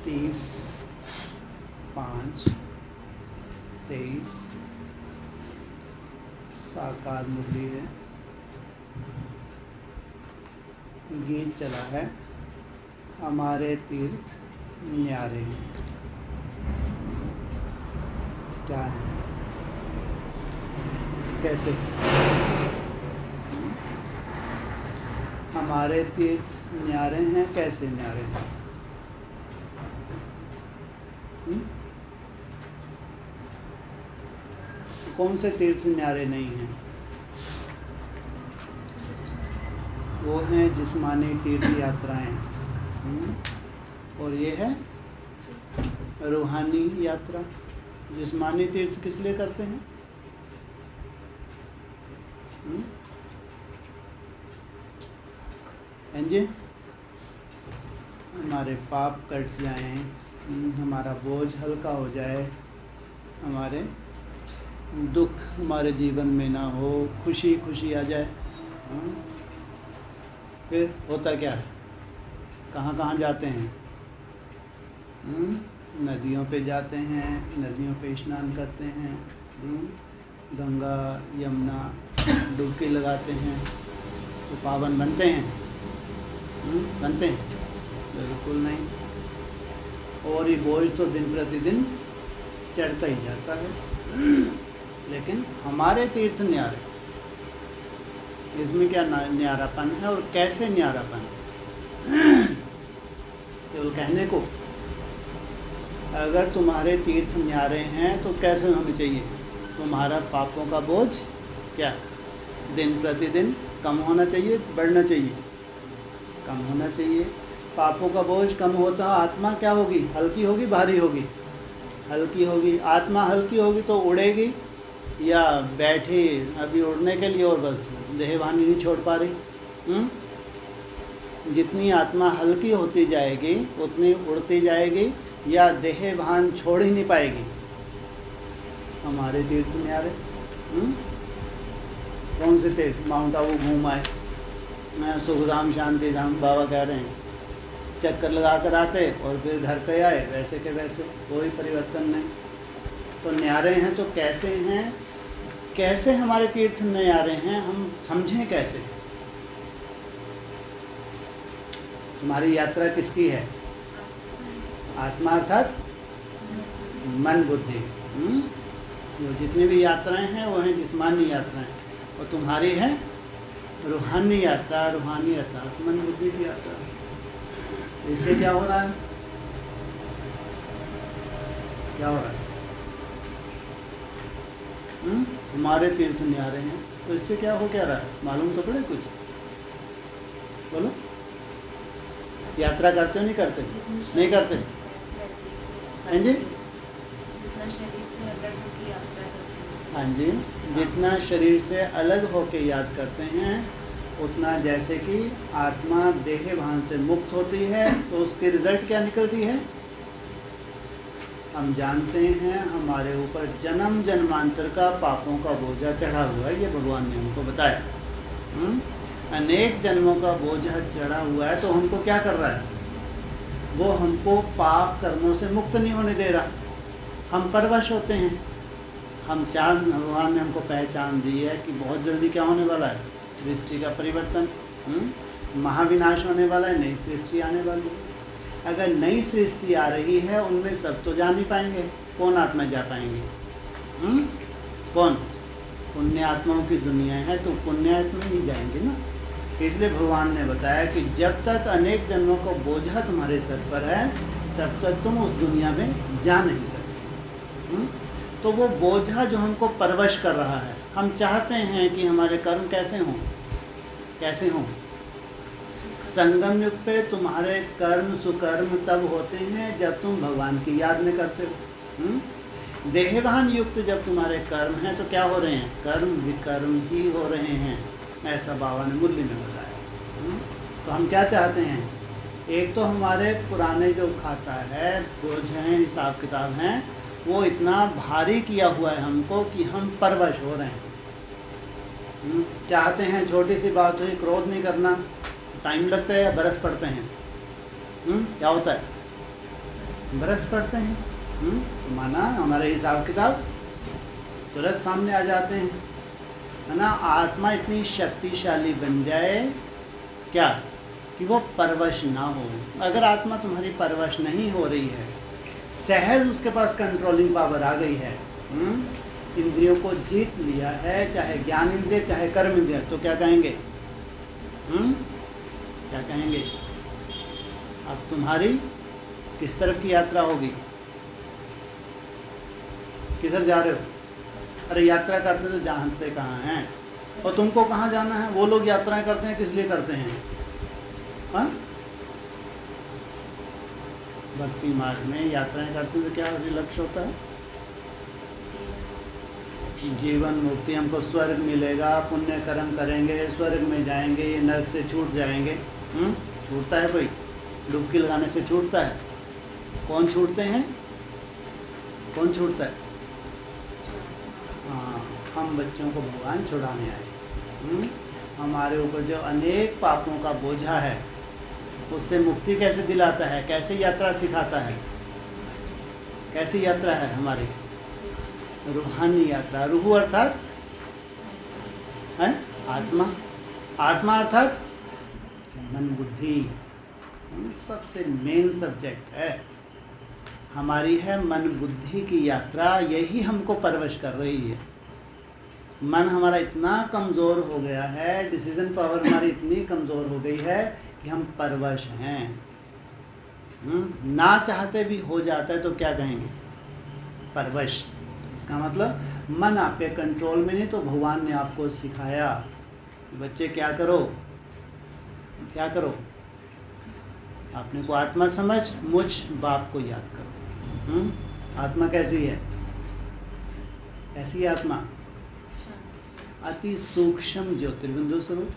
30/5/23 साकार मुरली है। गीत चला है हमारे तीर्थ न्यारे हैं। क्या है, कैसे? हमारे तीर्थ न्यारे हैं, कैसे न्यारे हैं? कौन से तीर्थ न्यारे नहीं हैं? वो हैं जिस्मानी तीर्थ यात्राएं, और ये है रूहानी यात्रा। जिस्मानी तीर्थ किस लिए करते हैं? जी, हमारे पाप कट जाएं, हमारा बोझ हल्का हो जाए, हमारे दुख हमारे जीवन में ना हो, खुशी खुशी आ जाए। फिर होता क्या है? कहाँ कहाँ जाते हैं? नदियों पे जाते हैं, नदियों पे स्नान करते हैं, गंगा यमुना डुबकी लगाते हैं, तो पावन बनते हैं? बनते हैं? बिल्कुल नहीं। और ये बोझ तो दिन प्रतिदिन चढ़ता ही जाता है। लेकिन हमारे तीर्थ न्यारे, इसमें क्या न्यारापन है और कैसे न्यारापन है? केवल कहने को। अगर तुम्हारे तीर्थ न्यारे हैं तो कैसे होने चाहिए? तुम्हारा पापों का बोझ क्या दिन प्रतिदिन कम होना चाहिए, बढ़ना चाहिए? कम होना चाहिए। पापों का बोझ कम होता, आत्मा क्या होगी? हल्की होगी, भारी होगी? हल्की होगी। आत्मा हल्की होगी तो उड़ेगी या बैठी अभी उड़ने के लिए और बस देहवानी नहीं छोड़ पा रही? जितनी आत्मा हल्की होती जाएगी उतनी उड़ती जाएगी या देह भान छोड़ ही नहीं पाएगी। हमारे तीर्थ न्यारे, कौन से तीर्थ? माउंट आबू घूम आए, सुखधाम शांति धाम, बाबा कह रहे हैं, चक्कर लगा कर आते और फिर घर पे आए वैसे के वैसे, कोई परिवर्तन नहीं। तो न्यारे हैं तो कैसे हैं? कैसे हमारे तीर्थ न्यारे हैं, हम समझें कैसे? तुम्हारी यात्रा किसकी है? आत्मा अर्थात मन बुद्धि। वो जितनी भी यात्राएं हैं वो हैं जिस्मानी यात्राएं, और तुम्हारी है रूहानी यात्रा। रूहानी अर्थात मन बुद्धि की यात्रा। इससे क्या हो रहा है? क्या हो रहा है? हमारे तीर्थ न्यारे हैं तो इससे क्या हो क्या रहा है? मालूम तो पड़े कुछ, बोलो। यात्रा करते हो नहीं करते? नहीं करते हैं जी? हाँ जी, जितना शरीर से अलग होके याद करते हैं उतना, जैसे कि आत्मा देह भान से मुक्त होती है तो उसके रिजल्ट क्या निकलती है? हम जानते हैं हमारे ऊपर जन्म जन्मांतर का पापों का बोझा चढ़ा हुआ है, ये भगवान ने हमको बताया। अनेक जन्मों का बोझा चढ़ा हुआ है तो हमको क्या कर रहा है? वो हमको पाप कर्मों से मुक्त नहीं होने दे रहा। हम परवश होते हैं। भगवान ने हमको पहचान दी है कि बहुत जल्दी क्या होने वाला है? सृष्टि का परिवर्तन, महाविनाश होने वाला है, नई सृष्टि आने वाली है। अगर नई सृष्टि आ रही है उनमें सब तो जा नहीं पाएंगे, कौन आत्मा जा पाएंगे? कौन? पुण्य आत्माओं की दुनिया है तो पुण्य आत्मा ही जाएंगे ना। इसलिए भगवान ने बताया कि जब तक अनेक जन्मों का बोझा तुम्हारे सर पर है तब तक तुम उस दुनिया में जा नहीं सकते। तो वो बोझा जो हमको परवश कर रहा है, हम चाहते हैं कि हमारे कर्म कैसे हों? कैसे हों? संगम युग पे तुम्हारे कर्म सुकर्म तब होते हैं जब तुम भगवान की याद में करते हो। देहवान युक्त जब तुम्हारे कर्म हैं तो क्या हो रहे हैं? कर्म विकर्म ही हो रहे हैं, ऐसा बाबा ने मुरली में बताया। तो हम क्या चाहते हैं? एक तो हमारे पुराने जो खाता है, बोझ हैं, हिसाब किताब हैं, वो इतना भारी किया हुआ है हमको कि हम परवश हो रहे हैं। चाहते हैं छोटी सी बात हुई क्रोध नहीं करना, टाइम लगता है या बरस पड़ते हैं? क्या होता है? बरस पड़ते हैं। तो माना हमारे हिसाब किताब तुरंत सामने आ जाते हैं, है ना। आत्मा इतनी शक्तिशाली बन जाए क्या कि वो परवश ना हो। अगर आत्मा तुम्हारी परवश नहीं हो रही है, सहज उसके पास कंट्रोलिंग पावर आ गई है, इंद्रियों को जीत लिया है, चाहे ज्ञान इंद्रिय चाहे कर्म इंद्रिय, तो क्या कहेंगे? क्या कहेंगे? अब तुम्हारी किस तरफ की यात्रा होगी? किधर जा रहे हो? अरे यात्रा करते तो जानते कहाँ हैं, और तुमको कहाँ जाना है? वो लोग यात्राएं करते हैं, किस लिए करते हैं? हाँ, भक्ति मार्ग में यात्राएं करते हैं तो क्या लक्ष्य होता है? जीवन मुक्ति, हमको स्वर्ग मिलेगा, पुण्य कर्म करेंगे, स्वर्ग में जाएंगे, नरक से छूट जाएंगे। छूटता है कोई? डुबकी लगाने से छूटता है? कौन छूटते हैं? कौन छूटता है? हाँ, हम बच्चों को भगवान छुड़ाने आए। हमारे ऊपर जो अनेक पापों का बोझा है उससे मुक्ति कैसे दिलाता है, कैसे यात्रा सिखाता है? कैसी यात्रा है हमारी? रूहानी यात्रा। रूह अर्थात है आत्मा, आत्मा अर्थात मन बुद्धि, सबसे मेन सब्जेक्ट है हमारी है मन बुद्धि की यात्रा। यही हमको परवश कर रही है। मन हमारा इतना कमज़ोर हो गया है, डिसीजन पावर हमारी इतनी कमज़ोर हो गई है कि हम परवश हैं। ना चाहते भी हो जाता है तो क्या कहेंगे? परवश। इसका मतलब मन आपके कंट्रोल में नहीं, तो भगवान ने आपको सिखाया कि बच्चे क्या करो, क्या करो? अपने को आत्मा समझ, मुझ बाप को याद करो। आत्मा कैसी है? कैसी है आत्मा? अति सूक्ष्म ज्योतिर्बिंदु स्वरूप।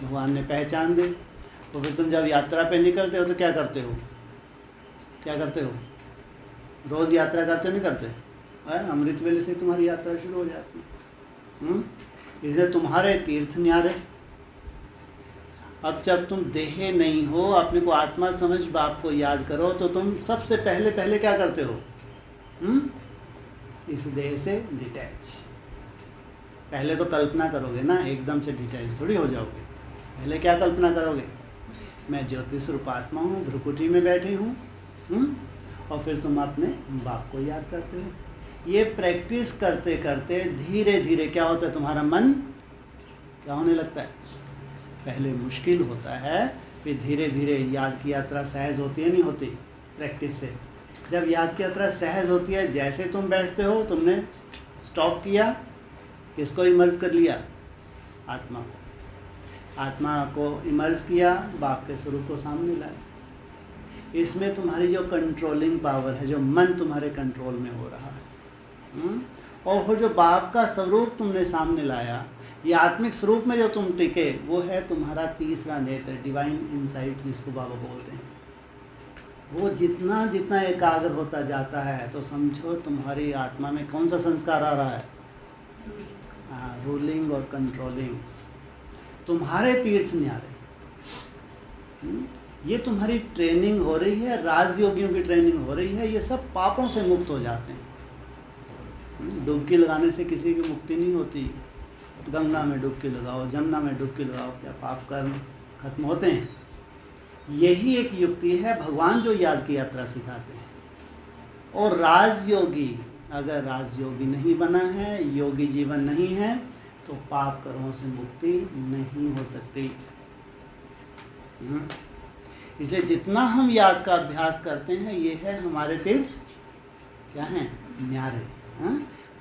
भगवान ने पहचान दे। तो फिर तुम जब यात्रा पे निकलते हो तो क्या करते हो? क्या करते हो? रोज़ यात्रा करते नहीं करते? अमृत वेले से तुम्हारी यात्रा शुरू हो जाती है। इसलिए तुम्हारे तीर्थ न्यारे। अब जब तुम देह नहीं हो, अपने को आत्मा समझ बाप को याद करो, तो तुम सबसे पहले क्या करते हो? इस देह से डिटैच। पहले तो कल्पना करोगे ना, एकदम से डिटैच थोड़ी हो जाओगे। पहले क्या कल्पना करोगे? मैं ज्योति स्वरूप आत्मा हूँ, भ्रुकुटी में बैठी हूँ, और फिर तुम अपने बाप को याद करते हो। ये प्रैक्टिस करते करते धीरे धीरे क्या होता है? तुम्हारा मन क्या होने लगता है? पहले मुश्किल होता है, फिर धीरे धीरे याद की यात्रा सहज होती है, नहीं होती? प्रैक्टिस से जब याद की यात्रा सहज होती है, जैसे तुम बैठते हो, तुमने स्टॉप किया, किसको इमर्ज कर लिया? आत्मा को। आत्मा को इमर्ज किया, बाप के स्वरूप को सामने लाए। इसमें तुम्हारी जो कंट्रोलिंग पावर है, जो मन तुम्हारे कंट्रोल में हो रहा है, और वो जो बाप का स्वरूप तुमने सामने लाया, ये आत्मिक स्वरूप में जो तुम टिके, वो है तुम्हारा तीसरा नेत्र, डिवाइन इंसाइट जिसको बाबा बोलते हैं। वो जितना जितना एकाग्र होता जाता है, तो समझो तुम्हारी आत्मा में कौन सा संस्कार आ रहा है? रूलिंग और कंट्रोलिंग। तुम्हारे तीर्थ न्यारे, ये तुम्हारी ट्रेनिंग हो रही है, राजयोगियों की ट्रेनिंग हो रही है। ये सब पापों से मुक्त हो जाते हैं। डुबकी लगाने से किसी की मुक्ति नहीं होती। गंगा में डुबकी लगाओ, जमुना में डुबकी लगाओ, क्या पाप कर्म खत्म होते हैं? यही एक युक्ति है भगवान जो याद की यात्रा सिखाते हैं। और राजयोगी, अगर राजयोगी नहीं बना है, योगी जीवन नहीं है, तो पाप कर्मों से मुक्ति नहीं हो सकती। इसलिए जितना हम याद का अभ्यास करते हैं, ये है हमारे तीर्थ क्या हैं? न्यारे।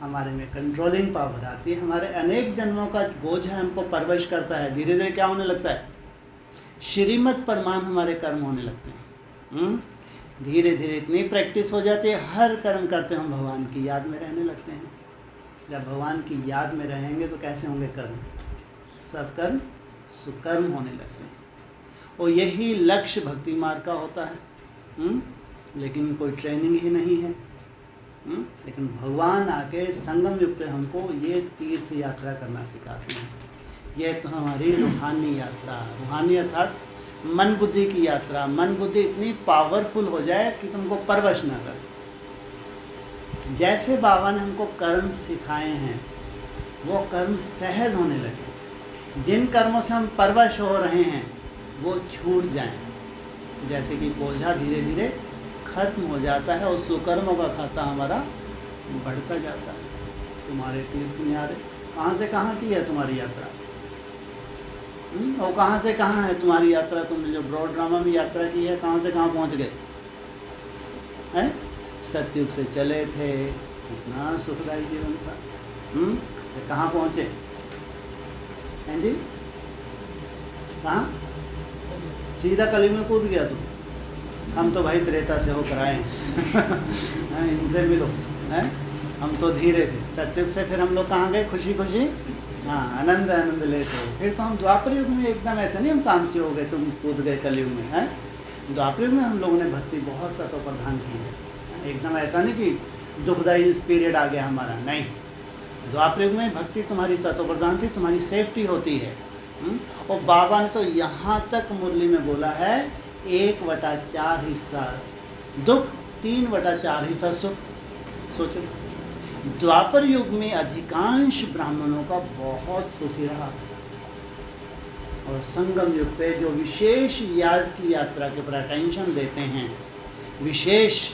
हमारे में कंट्रोलिंग पावर आती है। हमारे अनेक जन्मों का बोझ है, हमको परवश करता है। धीरे धीरे क्या होने लगता है? श्रीमत परमान हमारे कर्म होने लगते हैं। धीरे धीरे इतनी प्रैक्टिस हो जाती है, हर कर्म करते हम भगवान की याद में रहने लगते हैं। जब भगवान की याद में रहेंगे तो कैसे होंगे कर्म? सब कर्म सुकर्म होने लगते हैं। और यही लक्ष्य भक्ति मार्ग का होता है। लेकिन कोई ट्रेनिंग ही नहीं है। लेकिन भगवान आके संगम युग पे हमको ये तीर्थ यात्रा करना सिखाते हैं। ये तो हमारी रूहानी यात्रा। रूहानी अर्थात मन बुद्धि की यात्रा, मन बुद्धि इतनी पावरफुल हो जाए कि तुमको परवश ना करे। जैसे बाबा ने हमको कर्म सिखाए हैं वो कर्म सहज होने लगे, जिन कर्मों से हम परवश हो रहे हैं वो छूट जाएं, तो जैसे कि बोझा धीरे धीरे खत्म हो जाता है और सुकर्मों का खाता हमारा बढ़ता जाता है। तुम्हारे तीर्थ न्यारे, कहाँ से कहाँ की है तुम्हारी यात्रा? और कहाँ से कहाँ है तुम्हारी यात्रा? तुमने जो ब्रॉड ड्रामा में यात्रा की है, कहाँ से कहाँ पहुँच गए हैं? सतयुग से चले थे, कितना सुखदायी जीवन था। कहाँ पहुँचे हैं जी? कहाँ? सीधा कलयुग में कूद गया तुम। हम तो भाई त्रेता से होकर आए हैं इनसे मिलो हैं। हम तो धीरे से सतयुग से फिर हम लोग कहाँ गए? खुशी खुशी, हाँ, आनंद आनंद लेते हो। फिर तो हम द्वापर युग में एकदम ऐसा नहीं हम तामसी हो गए, तुम कूद गए कलयुग में हैं। द्वापर युग में हम लोगों ने भक्ति बहुत सतो प्रधान की है, एकदम ऐसा नहीं कि दुखदायी पीरियड आ गया हमारा, नहीं। द्वापर युग में भक्ति तुम्हारी सतो प्रधान थी, तुम्हारी सेफ्टी होती है। और बाबा ने तो यहाँ तक मुरली में बोला है 1/4 हिस्सा दुख, 3/4 हिस्सा सुख। सोचो, द्वापर युग में अधिकांश ब्राह्मणों का बहुत सुखी रहा, और संगम युग पे जो विशेष याद की यात्रा के ऊपर अटेंशन देते हैं, विशेष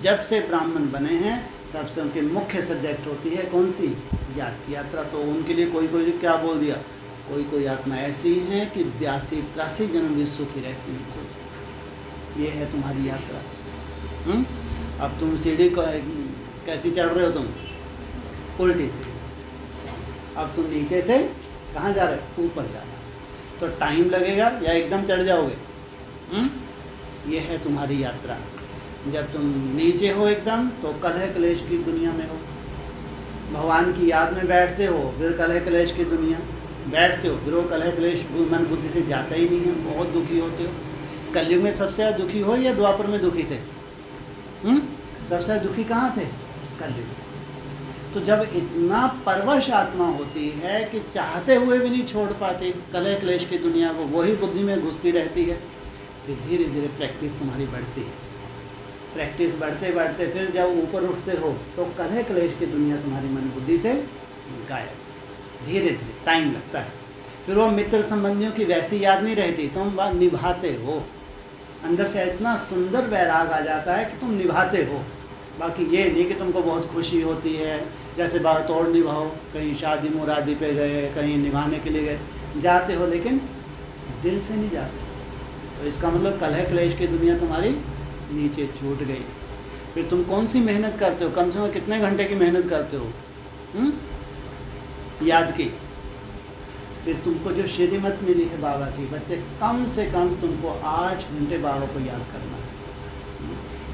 जब से ब्राह्मण बने हैं तब से उनकी मुख्य सब्जेक्ट होती है कौन सी? याद की यात्रा। तो उनके लिए कोई कोई क्या बोल दिया, कोई कोई आत्मा ऐसी हैं कि 82-83 जन्म भी सुखी रहती हैं। ये है तुम्हारी यात्रा। अब तुम सीढ़ी को कैसी चढ़ रहे हो? तुम उल्टी सीढ़ी। अब तुम नीचे से कहाँ जा रहे हो? ऊपर जा रहे हो। तो टाइम लगेगा या एकदम चढ़ जाओगे? ये है तुम्हारी यात्रा। जब तुम नीचे हो एकदम तो कलह क्लेश की दुनिया में हो, भगवान की याद में बैठते हो, फिर कलह क्लेश की दुनिया बैठते हो, फिर वो कलह क्लेश मन बुद्धि से जाता ही नहीं है, बहुत दुखी होते हो। कलयुग में सबसे ज़्यादा दुखी हो या द्वापर में दुखी थे? सबसे ज़्यादा दुखी कहाँ थे? कलयुग। तो जब इतना परवश आत्मा होती है कि चाहते हुए भी नहीं छोड़ पाती कलह क्लेश की दुनिया को, वही बुद्धि में घुसती रहती है, फिर धीरे धीरे प्रैक्टिस तुम्हारी बढ़ती है। प्रैक्टिस बढ़ते बढ़ते फिर जब ऊपर उठते हो तो कलह क्लेश की दुनिया तुम्हारी मन बुद्धि से गायब। धीरे धीरे टाइम लगता है। फिर वो मित्र संबंधियों की वैसी याद नहीं रहती, तुम बात निभाते हो। अंदर से इतना सुंदर वैराग आ जाता है कि तुम निभाते हो। बाकी ये नहीं कि तुमको बहुत खुशी होती है, जैसे बात और निभाओ, कहीं शादी मुरादी पे गए, कहीं निभाने के लिए गए, जाते हो लेकिन दिल से नहीं जाते। तो इसका मतलब कलह क्लेश की दुनिया तुम्हारी नीचे छूट गई। फिर तुम कौन सी मेहनत करते हो? कम से कम कितने घंटे की मेहनत करते हो याद की? फिर तुमको जो श्रीमत मिली है बाबा की, बच्चे कम से कम तुमको 8 घंटे बाबा को याद करना है।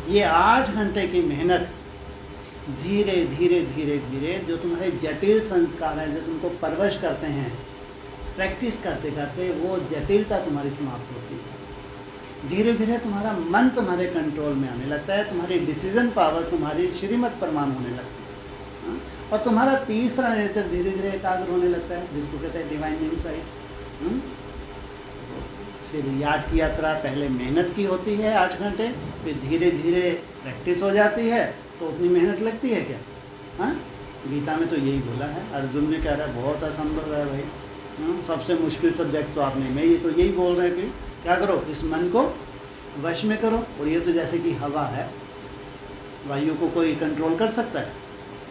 ये 8 घंटे की मेहनत धीरे धीरे धीरे धीरे जो तुम्हारे जटिल संस्कार हैं, जो तुमको परवश करते हैं, प्रैक्टिस करते करते वो जटिलता तुम्हारी समाप्त होती है। धीरे धीरे तुम्हारा मन तुम्हारे कंट्रोल में आने लगता है, तुम्हारी डिसीजन पावर तुम्हारी श्रीमत प्रमाण होने लगती है, और तुम्हारा तीसरा नेत्र धीरे धीरे एकाग्र होने लगता है, जिसको कहते हैं डिवाइन इनसाइट। तो फिर याद की यात्रा पहले मेहनत की होती है 8 घंटे, फिर धीरे धीरे प्रैक्टिस हो जाती है, तो उतनी मेहनत लगती है क्या? हाँ, गीता में तो यही बोला है। अर्जुन ने कह रहा है बहुत असंभव है भाई, सबसे मुश्किल सब्जेक्ट तो आपने, मैं ये तो यही बोल रहे हैं कि क्या करो, इस मन को वश में करो। और ये तो जैसे कि हवा है, वायु को कोई कंट्रोल कर सकता है?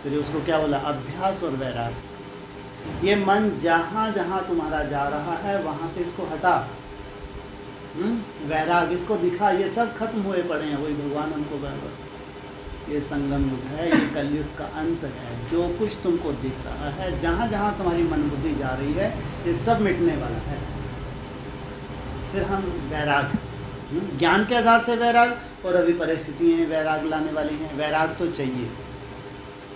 फिर उसको क्या बोला? अभ्यास और वैराग। ये मन जहाँ जहाँ तुम्हारा जा रहा है वहाँ से इसको हटा, वैराग इसको दिखा, ये सब खत्म हुए पड़े हैं। वही भगवान हमको बार, ये संगम युग है, ये कलयुग का अंत है। जो कुछ तुमको दिख रहा है, जहाँ जहाँ तुम्हारी मन बुद्धि जा रही है, ये सब मिटने वाला है। फिर हम वैराग, ज्ञान के आधार से वैराग, और अभी परिस्थितियाँ वैराग लाने वाली हैं। वैराग तो चाहिए,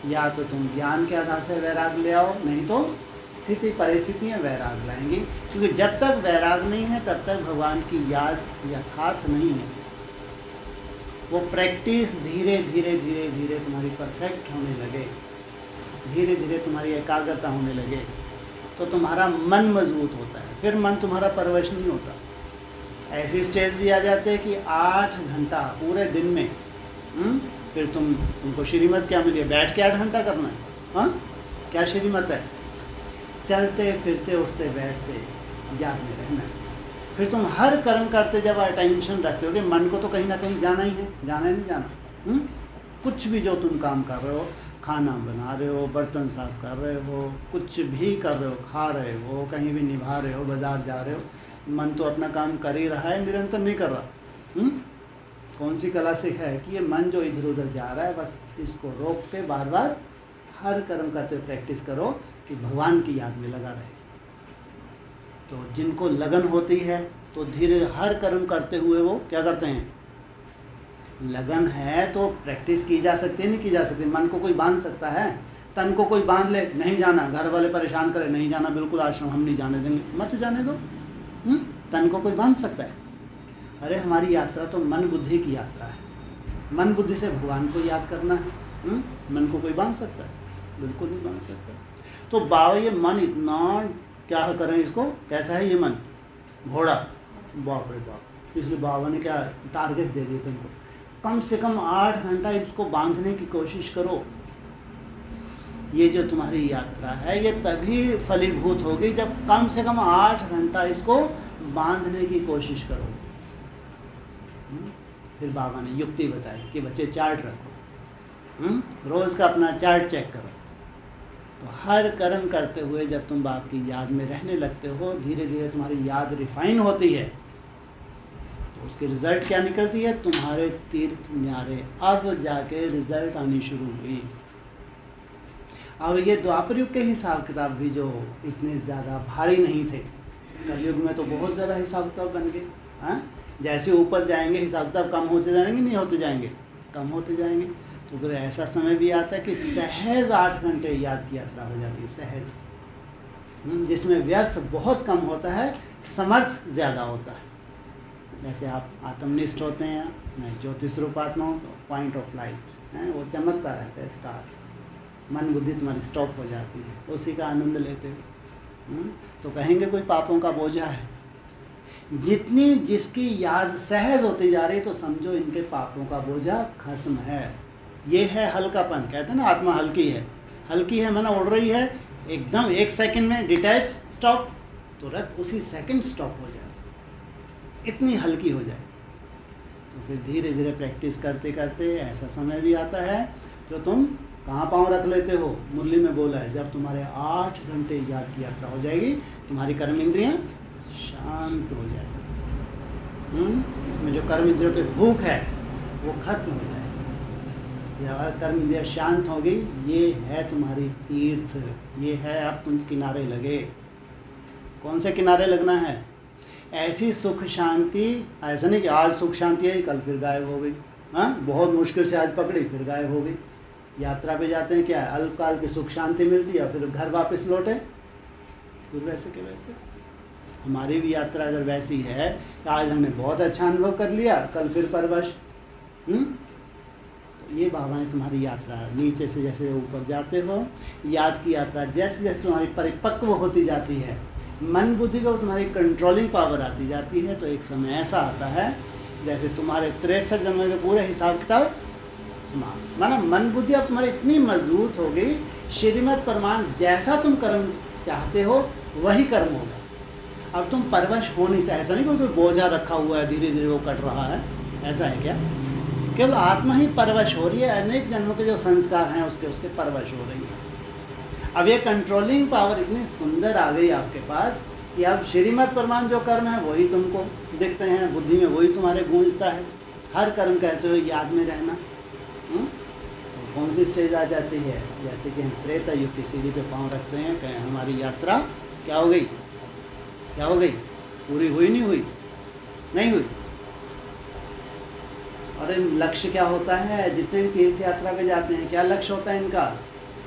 या तो तुम ज्ञान के आधार से वैराग ले आओ, नहीं तो स्थिति परिस्थितियाँ वैराग लाएंगी। क्योंकि जब तक वैराग नहीं है तब तक भगवान की याद यथार्थ नहीं है। वो प्रैक्टिस धीरे धीरे धीरे धीरे तुम्हारी परफेक्ट होने लगे, धीरे धीरे तुम्हारी एकाग्रता होने लगे, तो तुम्हारा मन मजबूत होता है। फिर मन तुम्हारा परवश नहीं होता, ऐसी स्टेज भी आ जाते हैं कि 8 घंटा पूरे दिन में, फिर तुमको श्रीमत क्या मिली है? बैठ के 8 घंटा करना है। हाँ, क्या श्रीमत है? चलते फिरते उठते बैठते याद में रहना है। फिर तुम हर कर्म करते जब अटेंशन रखते हो कि मन को तो कहीं ना कहीं जाना ही है, जाना है नहीं जाना। कुछ भी जो तुम काम कर रहे हो, खाना बना रहे हो, बर्तन साफ कर रहे हो, कुछ भी कर रहे हो, खा रहे हो, कहीं भी निभा रहे हो, बाजार जा रहे हो, मन तो अपना काम कर ही रहा है, निरंतर नहीं कर रहा। कौन सी कला से है कि ये मन जो इधर उधर जा रहा है, बस इसको रोक के बार बार हर कर्म करते हुए प्रैक्टिस करो कि भगवान की याद में लगा रहे। तो जिनको लगन होती है तो धीरे हर कर्म करते हुए वो क्या करते हैं? लगन है तो प्रैक्टिस की जा सकती है, नहीं की जा सकती? मन को कोई बांध सकता है? तन को कोई बांध ले, नहीं जाना, घर वाले परेशान करे, नहीं जाना बिल्कुल आश्रम, हम नहीं जाने देंगे, मत जाने दो। तन को कोई बांध सकता है? अरे हमारी यात्रा तो मन बुद्धि की यात्रा है, मन बुद्धि से भगवान को याद करना है। मन को कोई बांध सकता है? बिल्कुल नहीं बांध सकता। तो बाबा ये मन इतना क्या करें इसको, कैसा है ये मन? घोड़ा, बाप रे बाप। इसलिए बाबा ने क्या टारगेट दे दिया तुमको, कम से कम 8 घंटा इसको बांधने की कोशिश करो। ये जो तुम्हारी यात्रा है ये तभी फलीभूत होगी जब कम से कम 8 घंटा इसको बांधने की कोशिश करो। फिर बाबा ने युक्ति बताई कि बच्चे चार्ट रखो, रोज़ का अपना चार्ट चेक करो। तो हर कर्म करते हुए जब तुम बाप की याद में रहने लगते हो, धीरे धीरे तुम्हारी याद रिफाइन होती है। तो उसके रिज़ल्ट क्या निकलती है? तुम्हारे तीर्थ न्यारे। अब जाके रिज़ल्ट आनी शुरू हुई। अब ये द्वापर युग के हिसाब किताब भी जो इतने ज़्यादा भारी नहीं थे, कलयुग में तो बहुत ज़्यादा हिसाब किताब बन गए। हाँ, जैसे ऊपर जाएंगे हिसाब किताब कम होते जाएंगे, नहीं होते जाएंगे, कम होते जाएंगे। तो फिर ऐसा समय भी आता है कि सहज 8 घंटे याद की यात्रा हो जाती है, सहज, जिसमें व्यर्थ बहुत कम होता है, समर्थ ज़्यादा होता है। जैसे आप आत्मनिष्ठ होते हैं, मैं ज्योतिष रूप आत्मा हूँ, तो पॉइंट ऑफ लाइट है वो चमकता रहता है, स्टार, मन बुद्धि तुम्हारी स्टॉप हो जाती है, उसी का आनंद लेते हो। तो कहेंगे कोई पापों का बोझा है। जितनी जिसकी याद सहज होती जा रही, तो समझो इनके पापों का बोझा खत्म है। ये है हल्कापन, कहते हैं ना आत्मा हल्की है। हल्की है माना उड़ रही है, एकदम 1 सेकंड में डिटैच, स्टॉप, तुरंत उसी सेकंड स्टॉप हो जाए, इतनी हल्की हो जाए। तो फिर धीरे धीरे प्रैक्टिस करते करते ऐसा समय भी आता है जो तुम कहाँ पाँव रख लेते हो। मुरली में बोला है, जब तुम्हारे 8 घंटे याद की यात्रा हो जाएगी, तुम्हारी कर्म इंद्रियाँ शांत हो जाएगी। इसमें जो कर्म इंद्रियों की भूख है वो खत्म हो जाएगी। अगर कर्म इंद्रियाँ शांत हो गई, ये है तुम्हारी तीर्थ, ये है अब तुम किनारे लगे। कौन से किनारे लगना है? ऐसी सुख शांति, ऐसा नहीं कि आज सुख शांति है कल फिर गायब हो गई। हाँ, बहुत मुश्किल से आज पकड़ी फिर गायब हो गई। यात्रा पे जाते हैं, क्या है, अल्पकाल की सुख शांति मिलती है, फिर घर वापस लौटे, फिर वैसे के वैसे। हमारी भी यात्रा अगर वैसी है कि आज हमने बहुत अच्छा अनुभव कर लिया, कल फिर परवश। तो ये बाबा ने तुम्हारी यात्रा, नीचे से जैसे ऊपर जाते हो, याद की यात्रा जैसे जैसे तुम्हारी परिपक्व होती जाती है, मन बुद्धि को तुम्हारी कंट्रोलिंग पावर आती जाती है, तो एक समय ऐसा आता है जैसे तुम्हारे 63 जन्मों के पूरे हिसाब किताब समाप्त। माना मन बुद्धि अब तुम्हारी इतनी मजबूत हो गई, श्रीमद् परमाण जैसा तुम कर्म चाहते हो वही कर्म होगा। अब तुम परवश हो नहीं सकते। ऐसा नहीं कोई बोझा रखा हुआ है धीरे धीरे वो कट रहा है, ऐसा है क्या? केवल आत्मा ही परवश हो रही है, अनेक जन्मों के जो संस्कार हैं उसके परवश हो रही है। अब ये कंट्रोलिंग पावर इतनी सुंदर आ गई आपके पास कि अब श्रीमद् परमाण जो कर्म है वही तुमको दिखते हैं, बुद्धि में वही तुम्हारे गूंजता है। हर कर्म करते हुए याद में रहना। तो कौन सी स्टेज आ जाती है? जैसे कि हम त्रेता युग की सीढ़ी पे पाँव रखते हैं, कहें हमारी यात्रा क्या हो गई? क्या हो गई? पूरी हुई नहीं हुई? नहीं हुई। और लक्ष्य क्या होता है? जितने भी तीर्थ यात्रा पे जाते हैं, क्या लक्ष्य होता है इनका?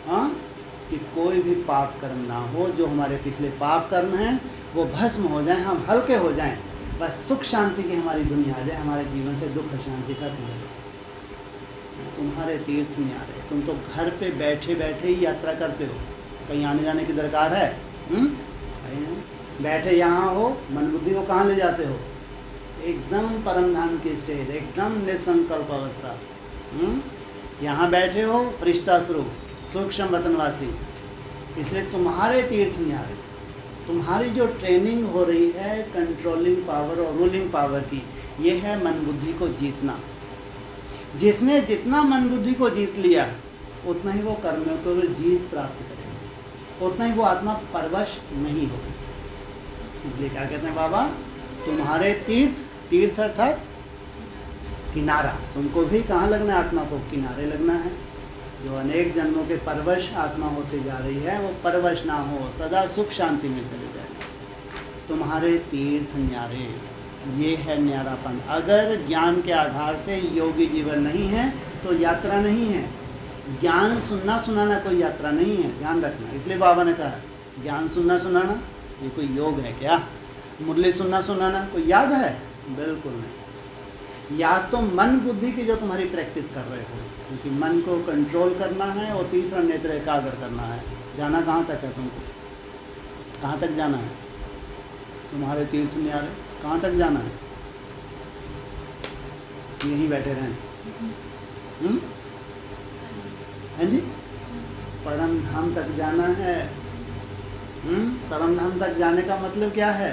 हाँ, कि कोई भी पाप कर्म ना हो, जो हमारे पिछले पाप कर्म हैं वो भस्म हो जाएं, हम हल्के हो जाएं, बस सुख शांति की हमारी दुनिया आ जाए, हमारे जीवन से दुख शांति खत्म हो जाए। तुम्हारे तीर्थ में आ रहे, तुम तो घर पे बैठे बैठे ही यात्रा करते हो, कहीं आने जाने की दरकार है? कहीं नहीं। बैठे यहाँ हो, मन बुद्धि को कहाँ ले जाते हो? एकदम परम धाम की स्टेज, एकदम निसंकल्प अवस्था। यहाँ बैठे हो फरिश्ता स्वरूप, सूक्ष्म वतनवासी, इसलिए तुम्हारे तीर्थ न्यारे, तुम्हारी जो ट्रेनिंग हो रही है कंट्रोलिंग पावर और रूलिंग पावर की, ये है मन बुद्धि को जीतना। जिसने जितना मन बुद्धि को जीत लिया उतना ही वो कर्मों को जीत प्राप्त करेगा, उतना ही वो आत्मा परवश नहीं होगी। इसलिए क्या कहते हैं बाबा, तुम्हारे तीर्थ, तीर्थ अर्थात किनारा, तुमको भी कहाँ लगना है, आत्मा को किनारे लगना है। जो अनेक जन्मों के परवश आत्मा होते जा रही है वो परवश ना हो, सदा सुख शांति में चले जाए। तुम्हारे तीर्थ न्यारे, ये है न्यारापन। अगर ज्ञान के आधार से योगी जीवन नहीं है तो यात्रा नहीं है। ज्ञान सुनना सुनाना कोई यात्रा नहीं है, ध्यान रखना। इसलिए बाबा ने कहा ज्ञान सुनना सुनाना ये कोई योग है क्या? मुरली सुनना सुनाना कोई याद है? बिल्कुल नहीं। याद तो मन बुद्धि की जो तुम्हारी प्रैक्टिस कर रहे हो, क्योंकि मन को कंट्रोल करना है और तीसरा नेत्र एकाग्र करना है। जाना कहाँ तक है तुमको? कहाँ तक जाना है? तुम्हारे तीर्थ न्यारे कहाँ तक जाना है? यहीं बैठे रहें? हैं जी? परम धाम तक जाना है। परम धाम तक जाने का मतलब क्या है?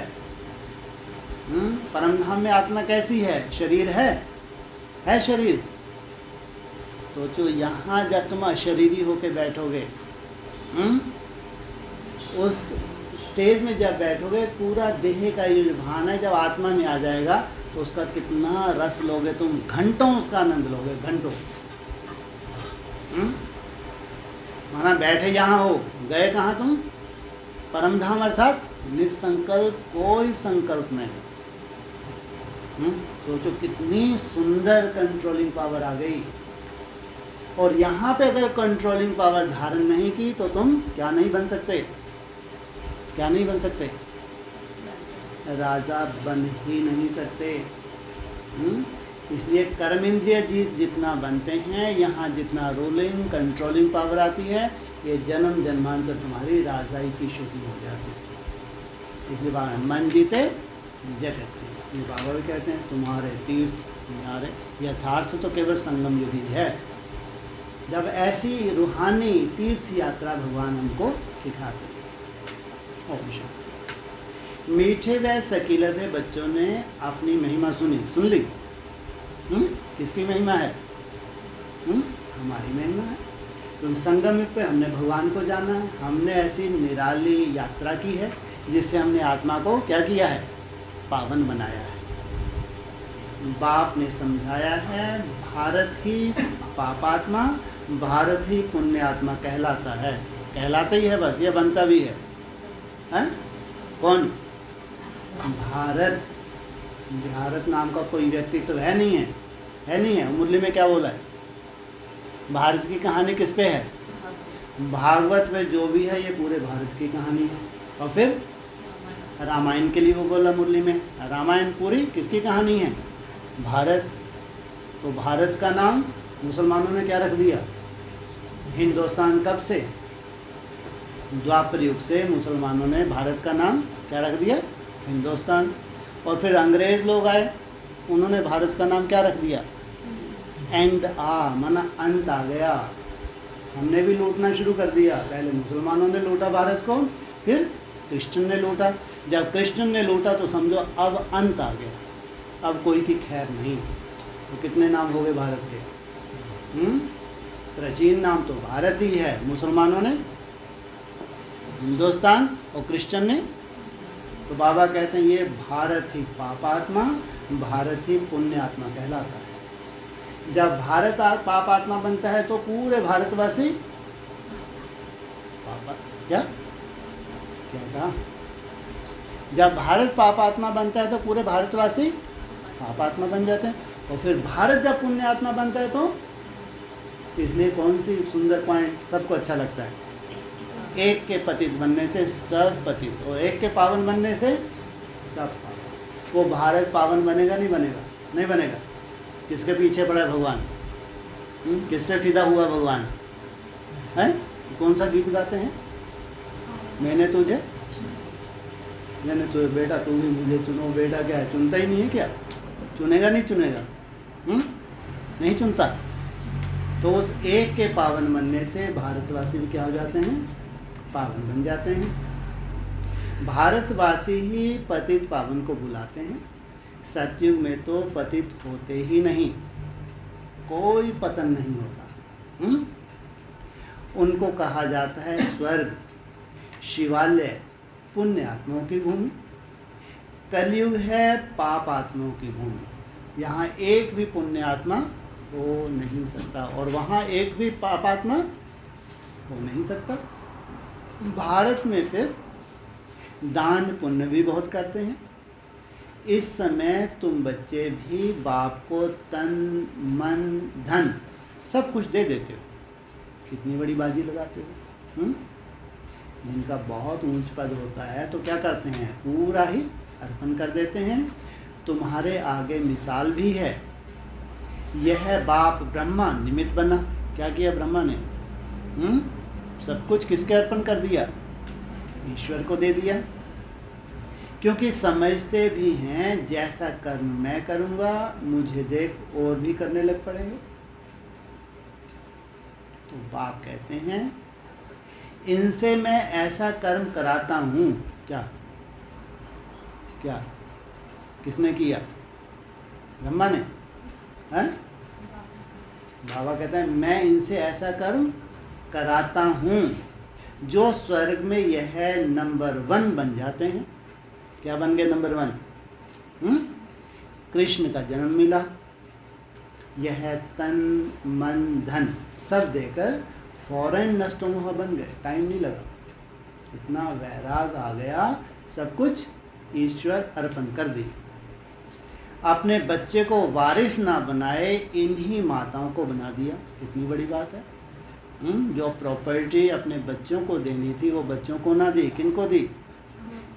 परम धाम में आत्मा कैसी है? शरीर है शरीर। सोचो यहाँ जब तुम अशरीरी होके बैठोगे, उस स्टेज में जब बैठोगे, पूरा देह का ये भान है जब आत्मा में आ जाएगा तो उसका कितना रस लोगे तुम, घंटों उसका आनंद लोगे, घंटों। माना बैठे यहाँ हो, गए कहाँ तुम? परम धाम अर्थात निसंकल्प, कोई संकल्प नहीं। सोचो कितनी सुंदर कंट्रोलिंग पावर आ गई। और यहाँ पे अगर कंट्रोलिंग पावर धारण नहीं की तो तुम क्या नहीं बन सकते? क्या नहीं बन सकते? राजा बन ही नहीं सकते। इसलिए कर्म इंद्रिय जितना बनते हैं, यहाँ जितना रूलिंग कंट्रोलिंग पावर आती है, ये जन्म जन्मांतर तुम्हारी राजाई की शूटिंग हो जाती है। इसलिए बाबा मन जीते जगत जीते, बाबा भी कहते हैं तुम्हारे तीर्थ न्यारे। यथार्थ तो केवल संगम युग ही है, जब ऐसी रूहानी तीर्थ यात्रा भगवान हमको सिखाते हैं। ओम शांति। मीठे व सकीलते बच्चों ने अपनी महिमा सुनी, सुन ली। किसकी महिमा है? हमारी महिमा है। तो संगम युग पे हमने भगवान को जाना है, हमने ऐसी निराली यात्रा की है जिससे हमने आत्मा को क्या किया है? पावन बनाया है। बाप ने समझाया है भारत ही पापात्मा, भारत ही पुण्य आत्मा कहलाता है। कहलाता ही है बस, ये बनता भी है। कौन? भारत। भारत नाम का कोई व्यक्ति तो है नहीं है, है नहीं है। मुरली में क्या बोला है? भारत की कहानी किस पे है? भागवत में जो भी है ये पूरे भारत की कहानी है। और फिर रामायण के लिए वो बोला मुरली में, रामायण पूरी किसकी कहानी है? भारत। तो भारत का नाम मुसलमानों ने क्या रख दिया? हिंदुस्तान। कब से? द्वापर युग से मुसलमानों ने भारत का नाम क्या रख दिया? हिंदुस्तान। और फिर अंग्रेज़ लोग आए, उन्होंने भारत का नाम क्या रख दिया? एंड माना अंत आ गया। हमने भी लूटना शुरू कर दिया। पहले मुसलमानों ने लूटा भारत को, फिर क्रिश्चियन ने लूटा। जब क्रिश्चियन ने लूटा तो समझो अब अंत आ गया, अब कोई की खैर नहीं। तो कितने नाम हो गए भारत के? प्राचीन नाम तो भारत ही है, मुसलमानों ने हिंदुस्तान और क्रिश्चियन ने। तो बाबा कहते हैं ये भारत ही पापात्मा, भारत ही पुण्य आत्मा कहलाता है। जब भारत पापात्मा बनता है तो पूरे भारतवासी पापा क्या कहा? जब भारत पापात्मा बनता है तो पूरे भारतवासी पापात्मा बन जाते हैं। और फिर भारत जब पुण्य आत्मा बनता है तो, इसलिए कौन सी सुंदर पॉइंट सबको अच्छा लगता है? एक के पतित बनने से सब पतित, और एक के पावन बनने से सब पावन। वो भारत पावन बनेगा नहीं बनेगा? नहीं बनेगा। किसके पीछे पड़ा है भगवान? किस पे फिदा हुआ भगवान है? कौन सा गीत गाते हैं? मैंने तुझे बेटा, तू भी मुझे चुनो। बेटा क्या है? चुनता ही नहीं है क्या? चुनेगा नहीं चुनेगा? नहीं चुनता। तो उस एक के पावन बनने से भारतवासी भी क्या हो जाते हैं? पावन बन जाते हैं। भारतवासी ही पतित पावन को बुलाते हैं। सतयुग में तो पतित होते ही नहीं, कोई पतन नहीं होता। उनको कहा जाता है स्वर्ग, शिवालय, पुण्य आत्माओं की भूमि। कलयुग है पाप आत्माओं की भूमि। यहाँ एक भी पुण्य आत्मा हो नहीं सकता और वहाँ एक भी पाप आत्मा हो नहीं सकता। भारत में फिर दान पुण्य भी बहुत करते हैं। इस समय तुम बच्चे भी बाप को तन मन धन सब कुछ दे देते हो। कितनी बड़ी बाजी लगाते हो। जिनका बहुत ऊंच पद होता है तो क्या करते हैं? पूरा ही अर्पण कर देते हैं। तुम्हारे आगे मिसाल भी है। यह बाप ब्रह्मा निमित्त बना। क्या किया ब्रह्मा ने? सब कुछ किसके अर्पण कर दिया? ईश्वर को दे दिया। क्योंकि समझते भी हैं जैसा कर्म मैं करूँगा मुझे देख और भी करने लग पड़ेंगे। तो बाप कहते हैं इनसे मैं ऐसा कर्म कराता हूँ। क्या क्या किसने किया? ब्रह्मा ने। हैं? बाबा कहते हैं मैं इनसे ऐसा कर्म कराता हूँ जो स्वर्ग में यह नंबर 1 बन जाते हैं। क्या बन गए नंबर 1? कृष्ण का जन्म मिला। यह तन मन धन सब देकर फौरन नष्टोमोह बन गए। टाइम नहीं लगा। इतना वैराग आ गया, सब कुछ ईश्वर अर्पण कर दी। अपने बच्चे को वारिस ना बनाए, इन्हीं माताओं को बना दिया। कितनी बड़ी बात है। जो प्रॉपर्टी अपने बच्चों को देनी थी वो बच्चों को ना दी, किनको दी?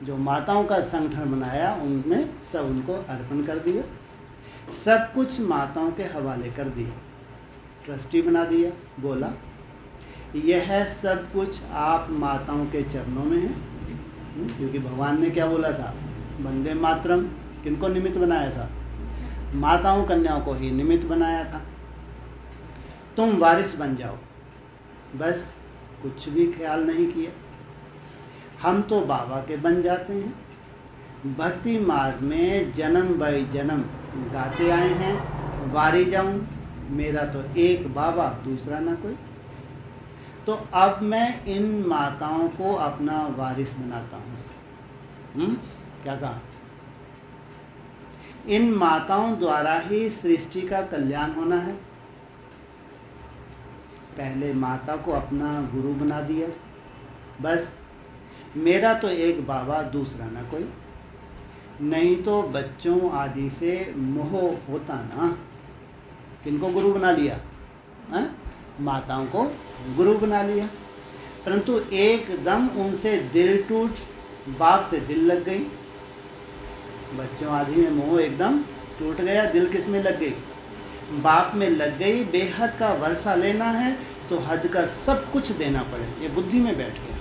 जो माताओं का संगठन बनाया उनमें सब उनको अर्पण कर दिया। सब कुछ माताओं के हवाले कर दिया। ट्रस्टी बना दिया। बोला यह सब कुछ आप माताओं के चरणों में है। क्योंकि भगवान ने क्या बोला था? वंदे मातरम। किनको निमित्त बनाया था? माताओं कन्याओं को ही निमित्त बनाया था। तुम वारिस बन जाओ, बस कुछ भी ख्याल नहीं किया। हम तो बाबा के बन जाते हैं। भक्ति मार्ग में जन्म बाई जन्म गाते आए हैं, वारी जाऊं मेरा तो एक बाबा दूसरा ना कोई। तो अब मैं इन माताओं को अपना वारिस बनाता हूँ। क्या कहा? इन माताओं द्वारा ही सृष्टि का कल्याण होना है। पहले माता को अपना गुरु बना दिया। बस मेरा तो एक बाबा दूसरा ना कोई। नहीं तो बच्चों आदि से मोह होता ना। किनको गुरु बना लिया? माताओं को गुरु बना लिया। परंतु एकदम उनसे दिल टूट, बाप से दिल लग गई। बच्चों आदि में मोह एकदम टूट गया। दिल किस में लग गई? बाप में लग गई। बेहद का वर्षा लेना है तो हद का सब कुछ देना पड़े, ये बुद्धि में बैठ गया।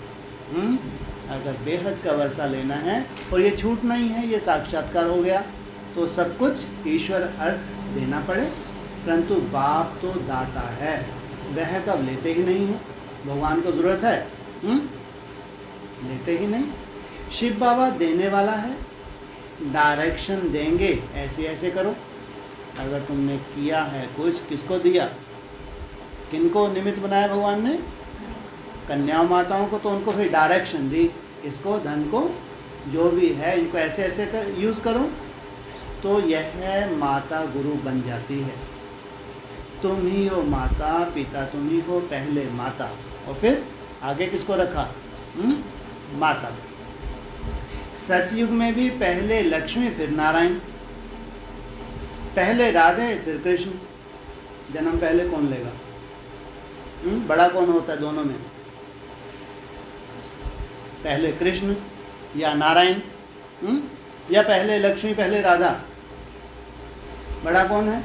अगर बेहद का वर्षा लेना है और ये छूटना ही है, ये साक्षात्कार हो गया, तो सब कुछ ईश्वर अर्थ देना पड़े। परंतु बाप तो दाता है, वह कब लेते ही नहीं है। भगवान को ज़रूरत है? लेते ही नहीं। शिव बाबा देने वाला है, डायरेक्शन देंगे, ऐसे ऐसे करो। अगर तुमने किया है कुछ, किसको दिया? किनको निमित्त बनाया भगवान ने? कन्याओं माताओं को। तो उनको फिर डायरेक्शन दी, इसको धन को जो भी है इनको ऐसे ऐसे यूज़ करो। तो यह माता गुरु बन जाती है। तुम ही हो माता पिता, तुम ही हो पहले माता और फिर आगे किसको रखा? माता। सतयुग में भी पहले लक्ष्मी फिर नारायण, पहले राधे फिर कृष्ण। जन्म पहले कौन लेगा? बड़ा कौन होता है दोनों में? पहले कृष्ण या नारायण? या पहले लक्ष्मी पहले राधा? बड़ा कौन है?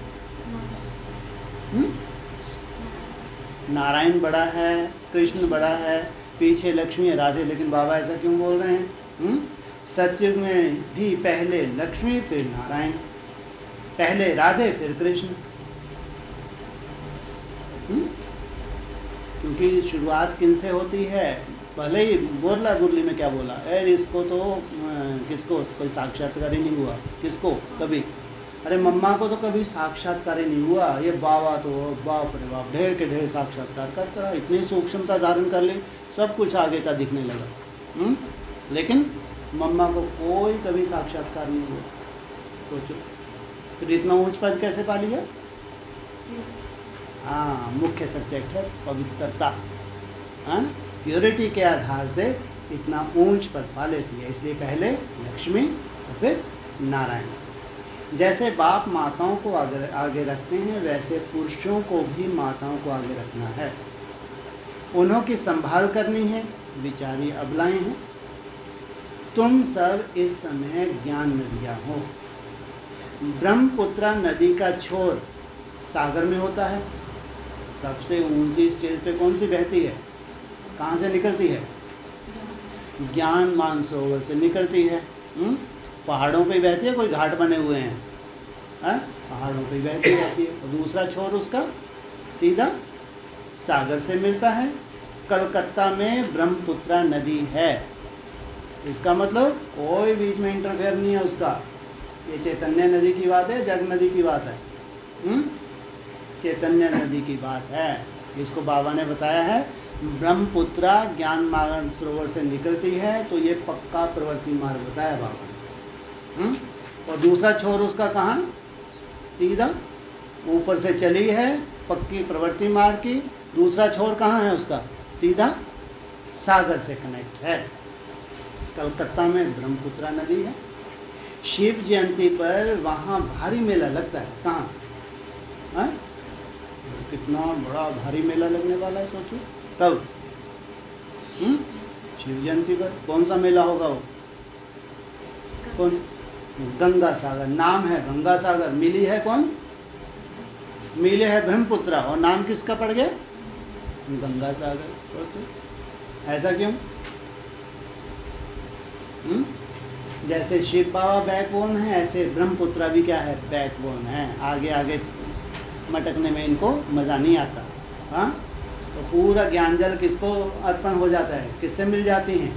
नारायण बड़ा है, कृष्ण बड़ा है, पीछे लक्ष्मी है, राधे। लेकिन बाबा ऐसा क्यों बोल रहे हैं? सतयुग में भी पहले लक्ष्मी फिर नारायण। पहले राधे फिर कृष्ण। क्योंकि शुरुआत किन से होती है? भले ही बोला मुरली में क्या बोला, अरे इसको तो किसको कोई साक्षात्कार ही नहीं हुआ, किसको कभी? अरे मम्मा को तो कभी साक्षात्कार ही नहीं हुआ, ये बाबा तो बाप रे बाप ढेर के ढेर साक्षात्कार करता रहा, इतनी सूक्ष्मता धारण कर ली, सब कुछ आगे का दिखने लगा। लेकिन मम्मा को कोई कभी साक्षात्कार नहीं हुआ। सोचो फिर इतना ऊंच पद कैसे पा लिया? हाँ, मुख्य सब्जेक्ट है पवित्रता। हाँ, प्योरिटी के आधार से इतना ऊंच पद पा लेती है। इसलिए पहले लक्ष्मी और फिर नारायण। जैसे बाप माताओं को आगे रखते हैं, वैसे पुरुषों को भी माताओं को आगे रखना है। उन्हों की संभाल करनी है, बिचारी अबलाएं हैं। तुम सब इस समय ज्ञान नदियाँ हो। ब्रह्मपुत्रा नदी का छोर सागर में होता है। सबसे ऊंची स्टेज पे कौन सी बहती है? कहाँ से निकलती है? ज्ञान मानसरोवर से निकलती है। पहाड़ों पे बहती है, कोई घाट बने हुए हैं? पहाड़ों पे बहती रहती है। और दूसरा छोर उसका सीधा सागर से मिलता है। कलकत्ता में ब्रह्मपुत्रा नदी है। इसका मतलब कोई बीच में इंटरफेयर नहीं है उसका। ये चैतन्य नदी की बात है, जड़ नदी की बात है? चैतन्य नदी की बात है। इसको बाबा ने बताया है, ब्रह्मपुत्रा ज्ञान मानसरोवर से निकलती है, तो ये पक्का प्रवृत्ति मार्ग बताया बाबा ने। और दूसरा छोर उसका कहाँ? सीधा ऊपर से चली है पक्की प्रवृत्ति मार्ग की। दूसरा छोर कहाँ है उसका? सीधा सागर से कनेक्ट है। कलकत्ता में ब्रह्मपुत्रा नदी है। शिव जयंती पर वहाँ भारी मेला लगता है। कहाँ? कितना बड़ा भारी मेला लगने वाला है, सोचो। तब शिव जयंती पर कौन सा मेला होगा वो? कौन? गंगा सागर। नाम है गंगा सागर, मिली है कौन? मिले है ब्रह्मपुत्रा, और नाम किसका पड़ गया? गंगा सागर। सोचो ऐसा क्यों? जैसे शिव बाबा बैकबोन है, ऐसे ब्रह्मपुत्रा भी क्या है? बैकबोन है। आगे आगे मटकने में इनको मज़ा नहीं आता। हाँ, तो पूरा ज्ञान जल किसको अर्पण हो जाता है? किससे मिल जाती हैं?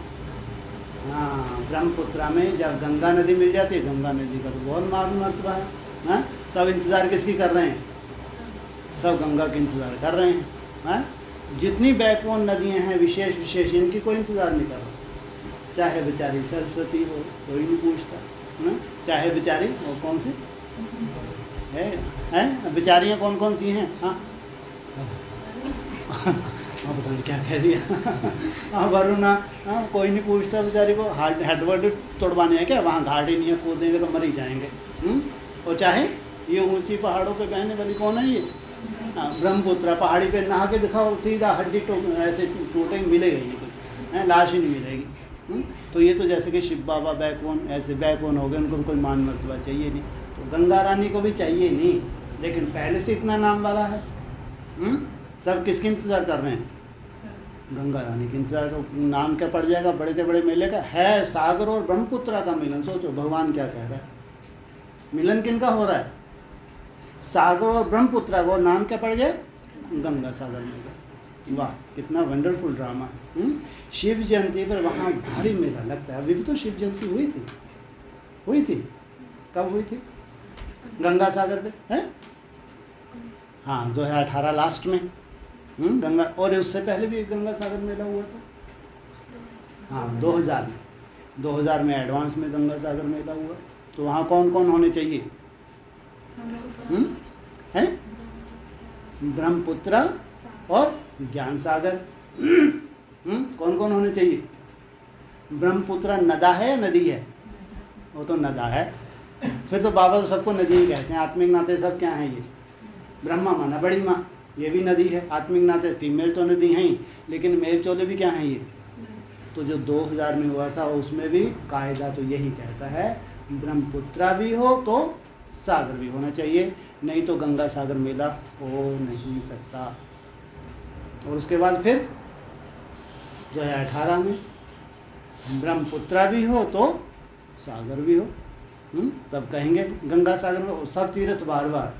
हाँ, ब्रह्मपुत्रा में जब गंगा नदी मिल जाती है, गंगा नदी का तो बहुत मर्तबा है। हाँ, सब इंतज़ार किसकी कर रहे हैं? सब गंगा के इंतज़ार कर रहे हैं। हाँ, जितनी बैकबोन नदियाँ हैं विशेष विशेष, इनकी कोई इंतज़ार नहीं कर रहा। चाहे बेचारी सरस्वती हो, कोई नहीं पूछता। हाँ, चाहे बेचारी वो कौन सी है बेचारियाँ कौन कौन सी हैं? हाँ पता नहीं क्या कह दिया। हाँ, वरुणा। हाँ, कोई नहीं पूछता बेचारी को। हेडवर्ड तोड़वाने हैं क्या? वहाँ घाट ही नहीं है, कूदेंगे तो मर ही जाएंगे। और चाहे ये ऊंची पहाड़ों पे बहने वाली कौन है ये? हाँ, ब्रह्मपुत्रा। पहाड़ी पे नहा के दिखाओ, सीधा हड्डी ऐसे टूटेंगे, मिलेगा ही नहीं कुछ, लाश ही नहीं मिलेगी। तो ये तो जैसे कि शिव बाबा बैकबोन, ऐसे बैकबोन हो गए, उनको तो कोई मान मर्तबा चाहिए नहीं। तो गंगा रानी को भी चाहिए नहीं, लेकिन पहले से इतना नाम वाला है। सब किसके इंतज़ार कर रहे हैं? गंगा रानी के इंतज़ार का। नाम क्या पड़ जाएगा बड़े से बड़े मेले का? है सागर और ब्रह्मपुत्रा का मिलन। सोचो भगवान क्या कह रहा है। मिलन किनका हो रहा है? सागर और ब्रह्मपुत्रा को। नाम क्या पड़ गया? गंगा सागर मेला। वाह, कितना वंडरफुल ड्रामा है। शिव जयंती पर वहाँ भारी मेला लगता है। अभी भी तो शिव जयंती हुई थी। कब हुई थी? गंगा सागर पे है। हाँ, 2018 लास्ट में गंगा, और उससे पहले भी गंगा सागर मेला हुआ था। हाँ, 2000 में एडवांस में गंगा सागर मेला हुआ। तो वहाँ कौन कौन होने चाहिए? हैं? ब्रह्मपुत्रा और ज्ञान सागर। कौन कौन होने चाहिए? ब्रह्मपुत्रा नदा है या नदी है? वो तो नदा है। फिर तो बाबा तो सबको नदी ही कहते हैं। आत्मिक नाते सब क्या हैं? ये ब्रह्मा माना बड़ी माँ, ये भी नदी है। आत्मिक नाते फीमेल तो नदी हैं ही, लेकिन मेल चोले भी क्या हैं ये? तो जो 2000 में हुआ था उसमें भी कायदा तो यही कहता है, ब्रह्मपुत्रा भी हो तो सागर भी होना चाहिए, नहीं तो गंगा सागर मेला हो नहीं सकता। और उसके बाद फिर 2018 में ब्रह्मपुत्रा भी हो तो सागर भी हो। तब कहेंगे गंगा सागर में सब तीर्थ बार बार,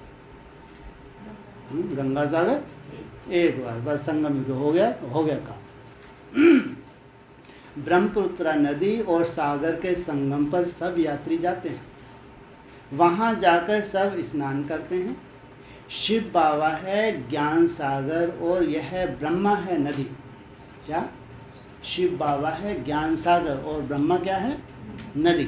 गंगा सागर एक बार, बस संगम युग हो गया तो हो गया काम। ब्रह्मपुत्र नदी और सागर के संगम पर सब यात्री जाते हैं, वहाँ जाकर सब स्नान करते हैं। शिव बाबा है ज्ञान सागर और यह ब्रह्मा है नदी। क्या? शिव बाबा है ज्ञान सागर और ब्रह्मा क्या है? नदी।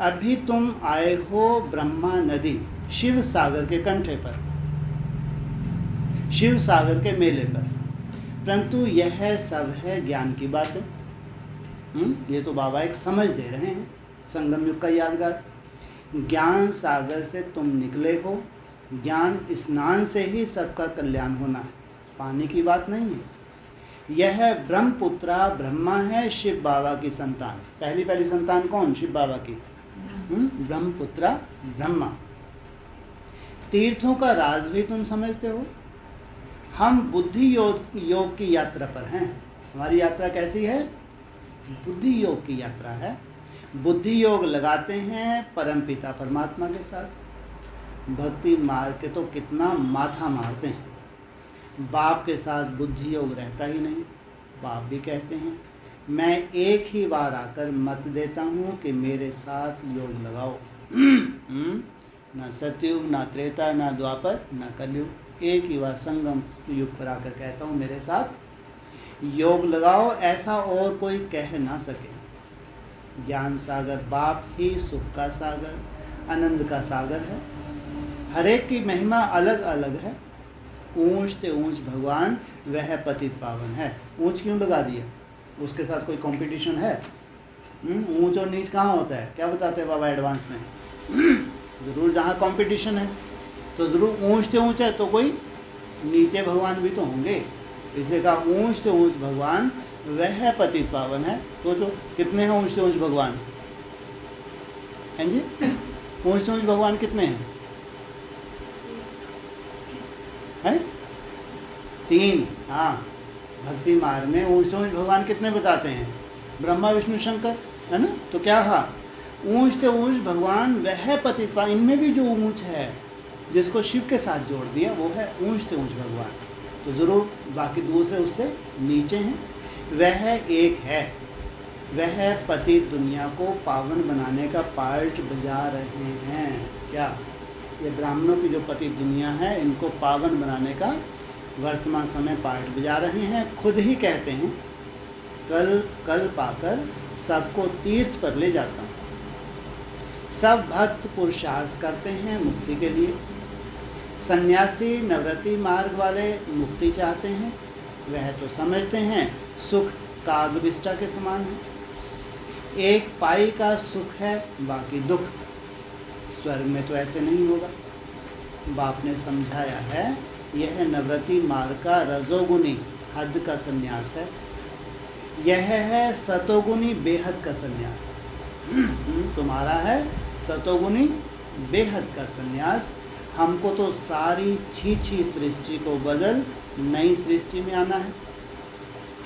अभी तुम आए हो ब्रह्मा नदी शिव सागर के कंठे पर, शिव सागर के मेले पर, परंतु यह सब है ज्ञान की बातें। ये तो बाबा एक समझ दे रहे हैं, संगम युग का यादगार। ज्ञान सागर से तुम निकले हो, ज्ञान स्नान से ही सबका कल्याण होना है, पानी की बात नहीं है। यह ब्रह्मपुत्रा ब्रह्मा है शिव बाबा की संतान। पहली संतान कौन? शिव बाबा की। ब्रह्मपुत्रा ब्रह्मा। तीर्थों का राज भी तुम समझते हो। हम बुद्धि योग की यात्रा पर हैं। हमारी यात्रा कैसी है? बुद्धि योग की यात्रा है। बुद्धि योग लगाते हैं परमपिता परमात्मा के साथ। भक्ति मार्ग के तो कितना माथा मारते हैं, बाप के साथ बुद्धि योग रहता ही नहीं। बाप भी कहते हैं मैं एक ही बार आकर मत देता हूँ कि मेरे साथ योग लगाओ। ना सतयुग, ना त्रेता, ना द्वापर, ना कलयुग, एक ही बार संगम युग पर आकर कहता हूँ मेरे साथ योग लगाओ, ऐसा और कोई कह ना सके। ज्ञान सागर बाप ही सुख का सागर, आनंद का सागर है। हर एक की महिमा अलग अलग है। ऊंच से ऊंच भगवान वह पतित पावन है। ऊंच क्यों लगा दिया? उसके साथ कोई कंपटीशन है? ऊंच और नीच कहाँ होता है? क्या बताते हैं बाबा एडवांस में? ज़रूर जहाँ कंपटीशन है तो ज़रूर ऊंच से ऊंच है तो कोई नीचे भगवान भी तो होंगे। इसलिए कहा ऊंच से ऊंच भगवान वह पतित पावन है। सोचो कितने हैं ऊंच से ऊंच भगवान? हैं जी? ऊंच से ऊंच भगवान कितने हैं? हैं? 3। हाँ, भक्ति मार्ग में ऊंच से ऊंच भगवान कितने बताते हैं? ब्रह्मा विष्णु शंकर, है ना? तो क्या कहा? ऊंच से ऊंच भगवान वह पतित पावन। इनमें भी जो ऊंच है जिसको शिव के साथ जोड़ दिया वो है ऊंच से ऊंच भगवान। तो ज़रूर बाकी दूसरे उससे नीचे हैं। वह एक है, वह पतित दुनिया को पावन बनाने का पार्ट बजा रहे हैं। क्या? ये ब्राह्मणों की जो पतित दुनिया है इनको पावन बनाने का वर्तमान समय पार्ट बजा रहे हैं। खुद ही कहते हैं कल पाकर सबको तीर्थ पर ले जाता हूँ। सब भक्त पुरुषार्थ करते हैं मुक्ति के लिए। सन्यासी नवरति मार्ग वाले मुक्ति चाहते हैं। वह तो समझते हैं सुख कागविष्टा के समान है। एक पाई का सुख है, बाकी दुख। स्वर्ग में तो ऐसे नहीं होगा। बाप ने समझाया है यह नवरति मार्ग का रजोगुनी हद का संन्यास है, यह है सतोगुनी बेहद का संन्यास। तुम्हारा है सतोगुनी बेहद का संन्यास। हमको तो सारी छीछी सृष्टि को बदल नई सृष्टि में आना है।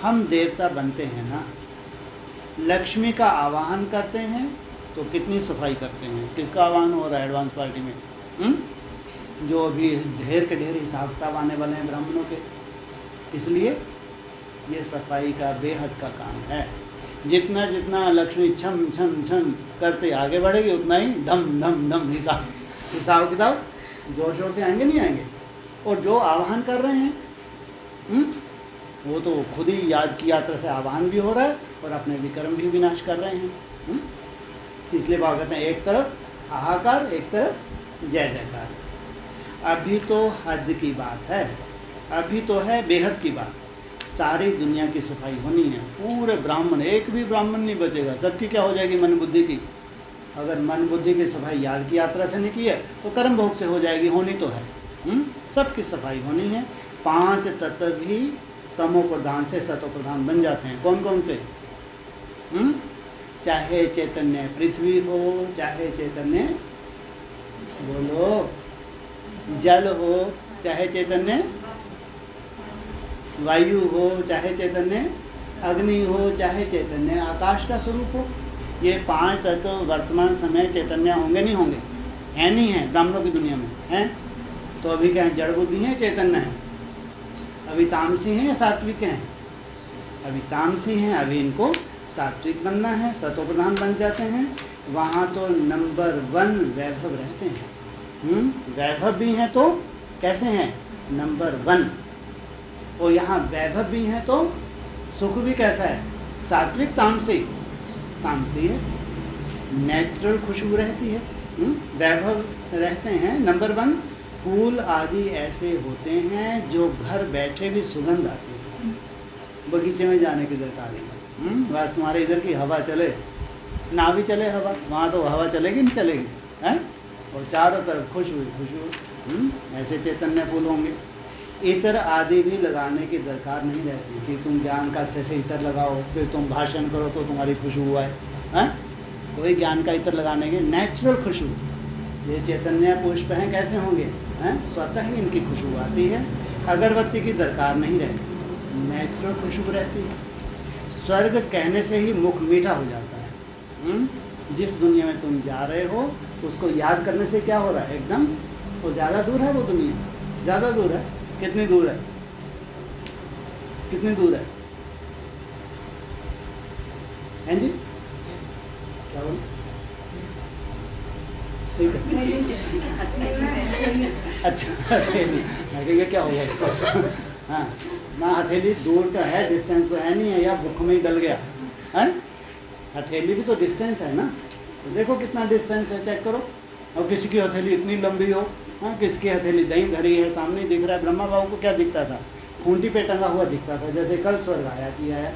हम देवता बनते हैं ना, लक्ष्मी का आवाहन करते हैं तो कितनी सफाई करते हैं। किसका आवाहन हो रहा है एडवांस पार्टी में? जो अभी ढेर के ढेर हिसाब किताब आने वाले हैं ब्राह्मणों के। इसलिए ये सफाई का बेहद का काम है। जितना जितना लक्ष्मी छम छम छम करते आगे बढ़ेगी उतना ही ढम ढम ढम हिसाब किताब जोर शोर से आएंगे, नहीं आएंगे। और जो आवाहन कर रहे हैं वो तो खुद ही याद की यात्रा से आवाहन भी हो रहा है और अपने विक्रम भी विनाश कर रहे हैं। इसलिए बाबा कहते हैं एक तरफ हाहाकार, एक तरफ जय जयकार। अभी तो हद की बात है, अभी तो है बेहद की बात। सारी दुनिया की सफाई होनी है। पूरे ब्राह्मण, एक भी ब्राह्मण नहीं बचेगा। सबकी क्या हो जाएगी? मन बुद्धि की। अगर मन बुद्धि की सफाई याद की यात्रा से नहीं की है तो कर्म भोग से हो जाएगी। होनी तो है। सबकी सफाई होनी है। 5 तत्व भी तमो प्रधान से सतो प्रधान बन जाते हैं। कौन कौन से? चाहे चैतन्य पृथ्वी हो, चाहे चैतन्य बोलो जल हो, चाहे चैतन्य वायु हो, चाहे चैतन्य अग्नि हो, चाहे चैतन्य आकाश का स्वरूप हो। ये 5 तत्व वर्तमान समय चैतन्य होंगे नहीं होंगे? हैं नहीं हैं ब्राह्मणों की दुनिया में? हैं? तो अभी क्या है, जड़ बुद्धि है चैतन्य है? अभी तामसी हैं या सात्विक हैं? अभी तामसी हैं, अभी इनको सात्विक बनना है, सतोप्रधान बन जाते हैं। वहाँ तो नंबर 1 वैभव रहते हैं। वैभव भी हैं तो कैसे हैं? नंबर 1। और यहाँ वैभव भी हैं तो सुख भी कैसा है? सात्विक तामसी? तामसी है। नेचुरल खुशबू रहती है, वैभव रहते हैं। नंबर 1 फूल आदि ऐसे होते हैं जो घर बैठे भी सुगंध आती है, बगीचे में जाने की दरकार है। बस तुम्हारे इधर की हवा चले ना भी चले हवा, वहाँ तो हवा चलेगी नहीं चलेगी है, और चारों तरफ खुशबू खुशबू। ऐसे चैतन्य फूल होंगे। इतर आदि भी लगाने की दरकार नहीं रहती कि तुम ज्ञान का अच्छे से इतर लगाओ फिर तुम भाषण करो तो तुम्हारी खुशबू आए, हैं? कोई ज्ञान का इतर लगाने के, नेचुरल खुशबू। ये चैतन्य पुष्प हैं, कैसे होंगे? हैं? स्वतः ही इनकी खुशबू आती है, अगरबत्ती की दरकार नहीं रहती, नेचुरल खुशबू रहती है। स्वर्ग कहने से ही मुख मीठा हो जाता है। जिस दुनिया में तुम जा रहे हो उसको याद करने से क्या हो रहा है? एकदम वो ज़्यादा दूर है, वो दुनिया ज़्यादा दूर है। कितनी दूर है? कितनी दूर है? हैं जी? क्या बोले? ठीक है। अच्छा हथेली, लगेगा क्या होगा इसको? हाँ ना, हथेली दूर तो है, डिस्टेंस तो है नहीं है, या बुक में ही डल गया है। हथेली भी तो डिस्टेंस है ना, तो देखो कितना डिस्टेंस है, चेक करो। और किसी की हथेली इतनी लंबी हो, हाँ, किसकी हथेली दही धरी है, सामने दिख रहा है। ब्रह्मा बाबू को क्या दिखता था? खूंटी पे टंगा हुआ दिखता था, जैसे कल स्वर्ग आया किया है।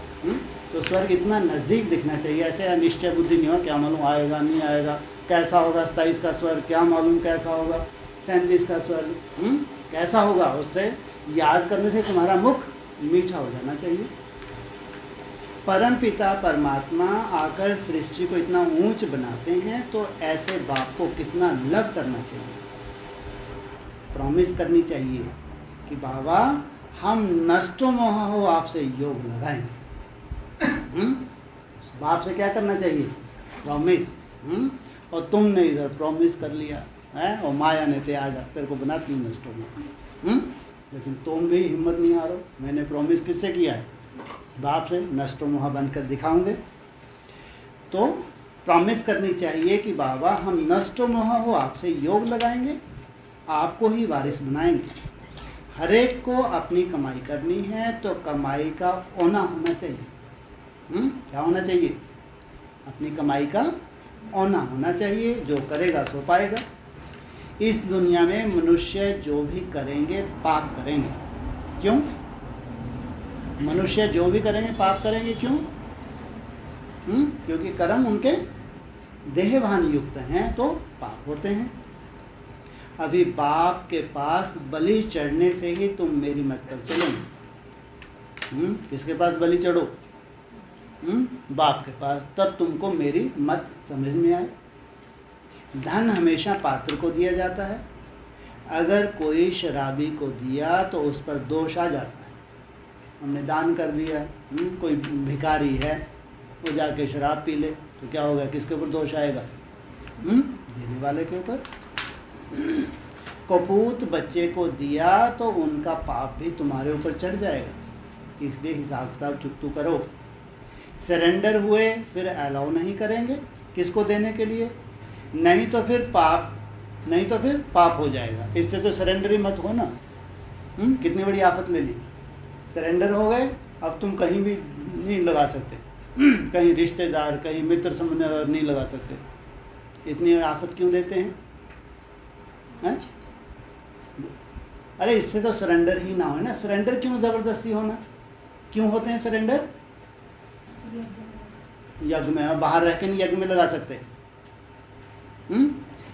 तो स्वर्ग इतना नज़दीक दिखना चाहिए। ऐसे अनिश्चय बुद्धि नहीं हो, क्या मालूम आएगा नहीं आएगा, कैसा होगा 27 का स्वर्ग, क्या मालूम कैसा होगा 37 का स्वर्ग, कैसा होगा। उससे याद करने से तुम्हारा मुख मीठा हो जाना चाहिए। परम पिता परमात्मा आकर सृष्टि को इतना ऊंच बनाते हैं, तो ऐसे बाप को कितना लव करना चाहिए, प्रॉमिस करनी चाहिए कि बाबा हम नष्टो मोह हो आपसे योग लगाएंगे। बाप से क्या करना चाहिए? प्रॉमिस। और तुमने इधर प्रॉमिस कर लिया है, और माया ने ते आज तेरे को बनाती हूँ नष्टो मोह। लेकिन तुम भी हिम्मत नहीं हारो। मैंने प्रॉमिस किससे किया है? बाप से। नष्टो मोह बनकर दिखाऊंगे। तो प्रॉमिस करनी चाहिए कि बाबा हम नष्टो मोह हो आपसे योग लगाएंगे, आपको ही वारिस बनाएंगे। हर एक को अपनी कमाई करनी है, तो कमाई का ओना होना चाहिए। क्या होना चाहिए? अपनी कमाई का ओना होना चाहिए। जो करेगा सो पाएगा। इस दुनिया में मनुष्य जो भी करेंगे पाप करेंगे। क्यों? मनुष्य जो भी करेंगे पाप करेंगे। क्यों? क्योंकि कर्म उनके देहभान युक्त हैं, तो पाप होते हैं। अभी बाप के पास बलि चढ़ने से ही तुम मेरी मत पर चलो। किसके पास बलि चढ़ो? बाप के पास, तब तुमको मेरी मत समझ में आए। धन हमेशा पात्र को दिया जाता है। अगर कोई शराबी को दिया तो उस पर दोष आ जाता है। हमने दान कर दिया, कोई भिखारी है वो जाके शराब पी ले तो क्या होगा? किसके ऊपर दोष आएगा? देने वाले के ऊपर। कपूत बच्चे को दिया तो उनका पाप भी तुम्हारे ऊपर चढ़ जाएगा। इसलिए हिसाब किताब चुकतू करो। सरेंडर हुए फिर अलाउ नहीं करेंगे किसको देने के लिए, नहीं तो फिर पाप हो जाएगा। इससे तो सरेंडर ही मत हो ना। कितनी बड़ी आफत ले ली। सरेंडर हो गए, अब तुम कहीं भी नहीं लगा सकते, कहीं रिश्तेदार कहीं मित्र संबंध नहीं लगा सकते। इतनी आफत क्यों देते हैं? अरे इससे तो सरेंडर ही ना हो ना। सरेंडर क्यों ज़बरदस्ती होना? क्यों होते हैं सरेंडर? यज्ञ में, बाहर रह के नहीं यज्ञ में लगा सकते।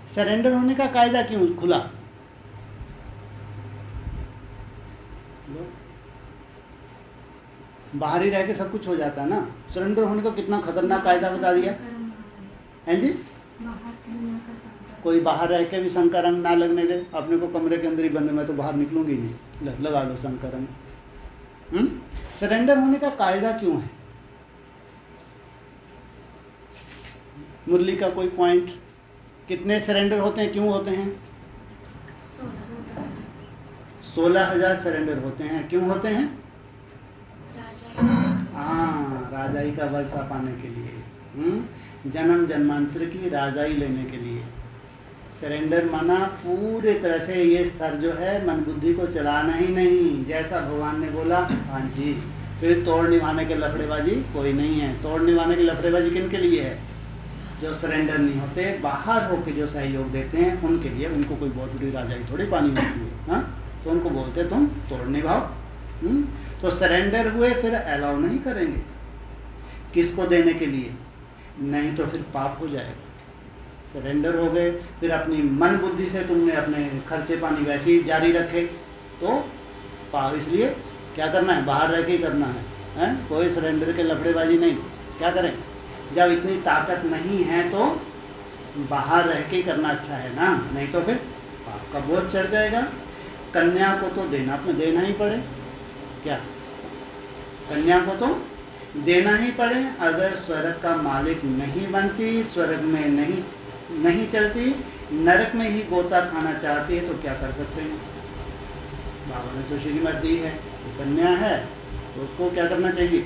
सरेंडर होने का कायदा क्यों खुला? बाहर ही रह के सब कुछ हो जाता है ना। सरेंडर होने का कितना खतरनाक कायदा बता दिया है जी। कोई बाहर रह के भी शंकर रंग ना लगने दे, अपने को कमरे के अंदर ही बंद, मैं तो बाहर निकलूंगी नहीं, लगा लो शंकर रंग। सरेंडर होने का कायदा क्यों है? मुरली का कोई पॉइंट? कितने सरेंडर होते हैं, क्यों होते हैं? 16,000 सरेंडर होते हैं। क्यों होते हैं? हाँ, राजाई का वर्षा पाने के लिए, जन्म जन्मांतर की राजाई लेने के लिए। सरेंडर माना पूरे तरह से ये सर जो है मन बुद्धि को चलाना ही नहीं, जैसा भगवान ने बोला हाँ जी। फिर तोड़ निभाने के लफड़ेबाजी कोई नहीं है। तोड़ निभाने की लफड़ेबाजी किन के लिए है? जो सरेंडर नहीं होते, बाहर होकर जो सहयोग देते हैं उनके लिए। उनको कोई बहुत बड़ी राजाई थोड़ी पानी होती है, हाँ, तो उनको बोलते तुम तोड़ निभाओ। तो सरेंडर हुए फिर अलाउ नहीं करेंगे। किसको देने के लिए? नहीं तो फिर पाप हो जाएगा। सरेंडर हो गए, फिर अपनी मन बुद्धि से तुमने अपने खर्चे पानी वैसे ही जारी रखे तो पाप। इसलिए क्या करना है? बाहर रह के ही करना है, कोई सरेंडर के लफड़ेबाजी नहीं। क्या करें? जब इतनी ताकत नहीं है तो बाहर रह के ही करना अच्छा है ना, नहीं तो फिर पाप का बोझ चढ़ जाएगा। कन्या को तो देना ही पड़े। क्या? कन्या को तो देना ही पड़े। अगर स्वर्ग का मालिक नहीं बनती, स्वर्ग में नहीं चलती, नरक में ही गोता खाना चाहती है तो क्या कर सकते हैं? बाबा ने तो श्रीमत दी है, तो कन्या है तो उसको क्या करना चाहिए?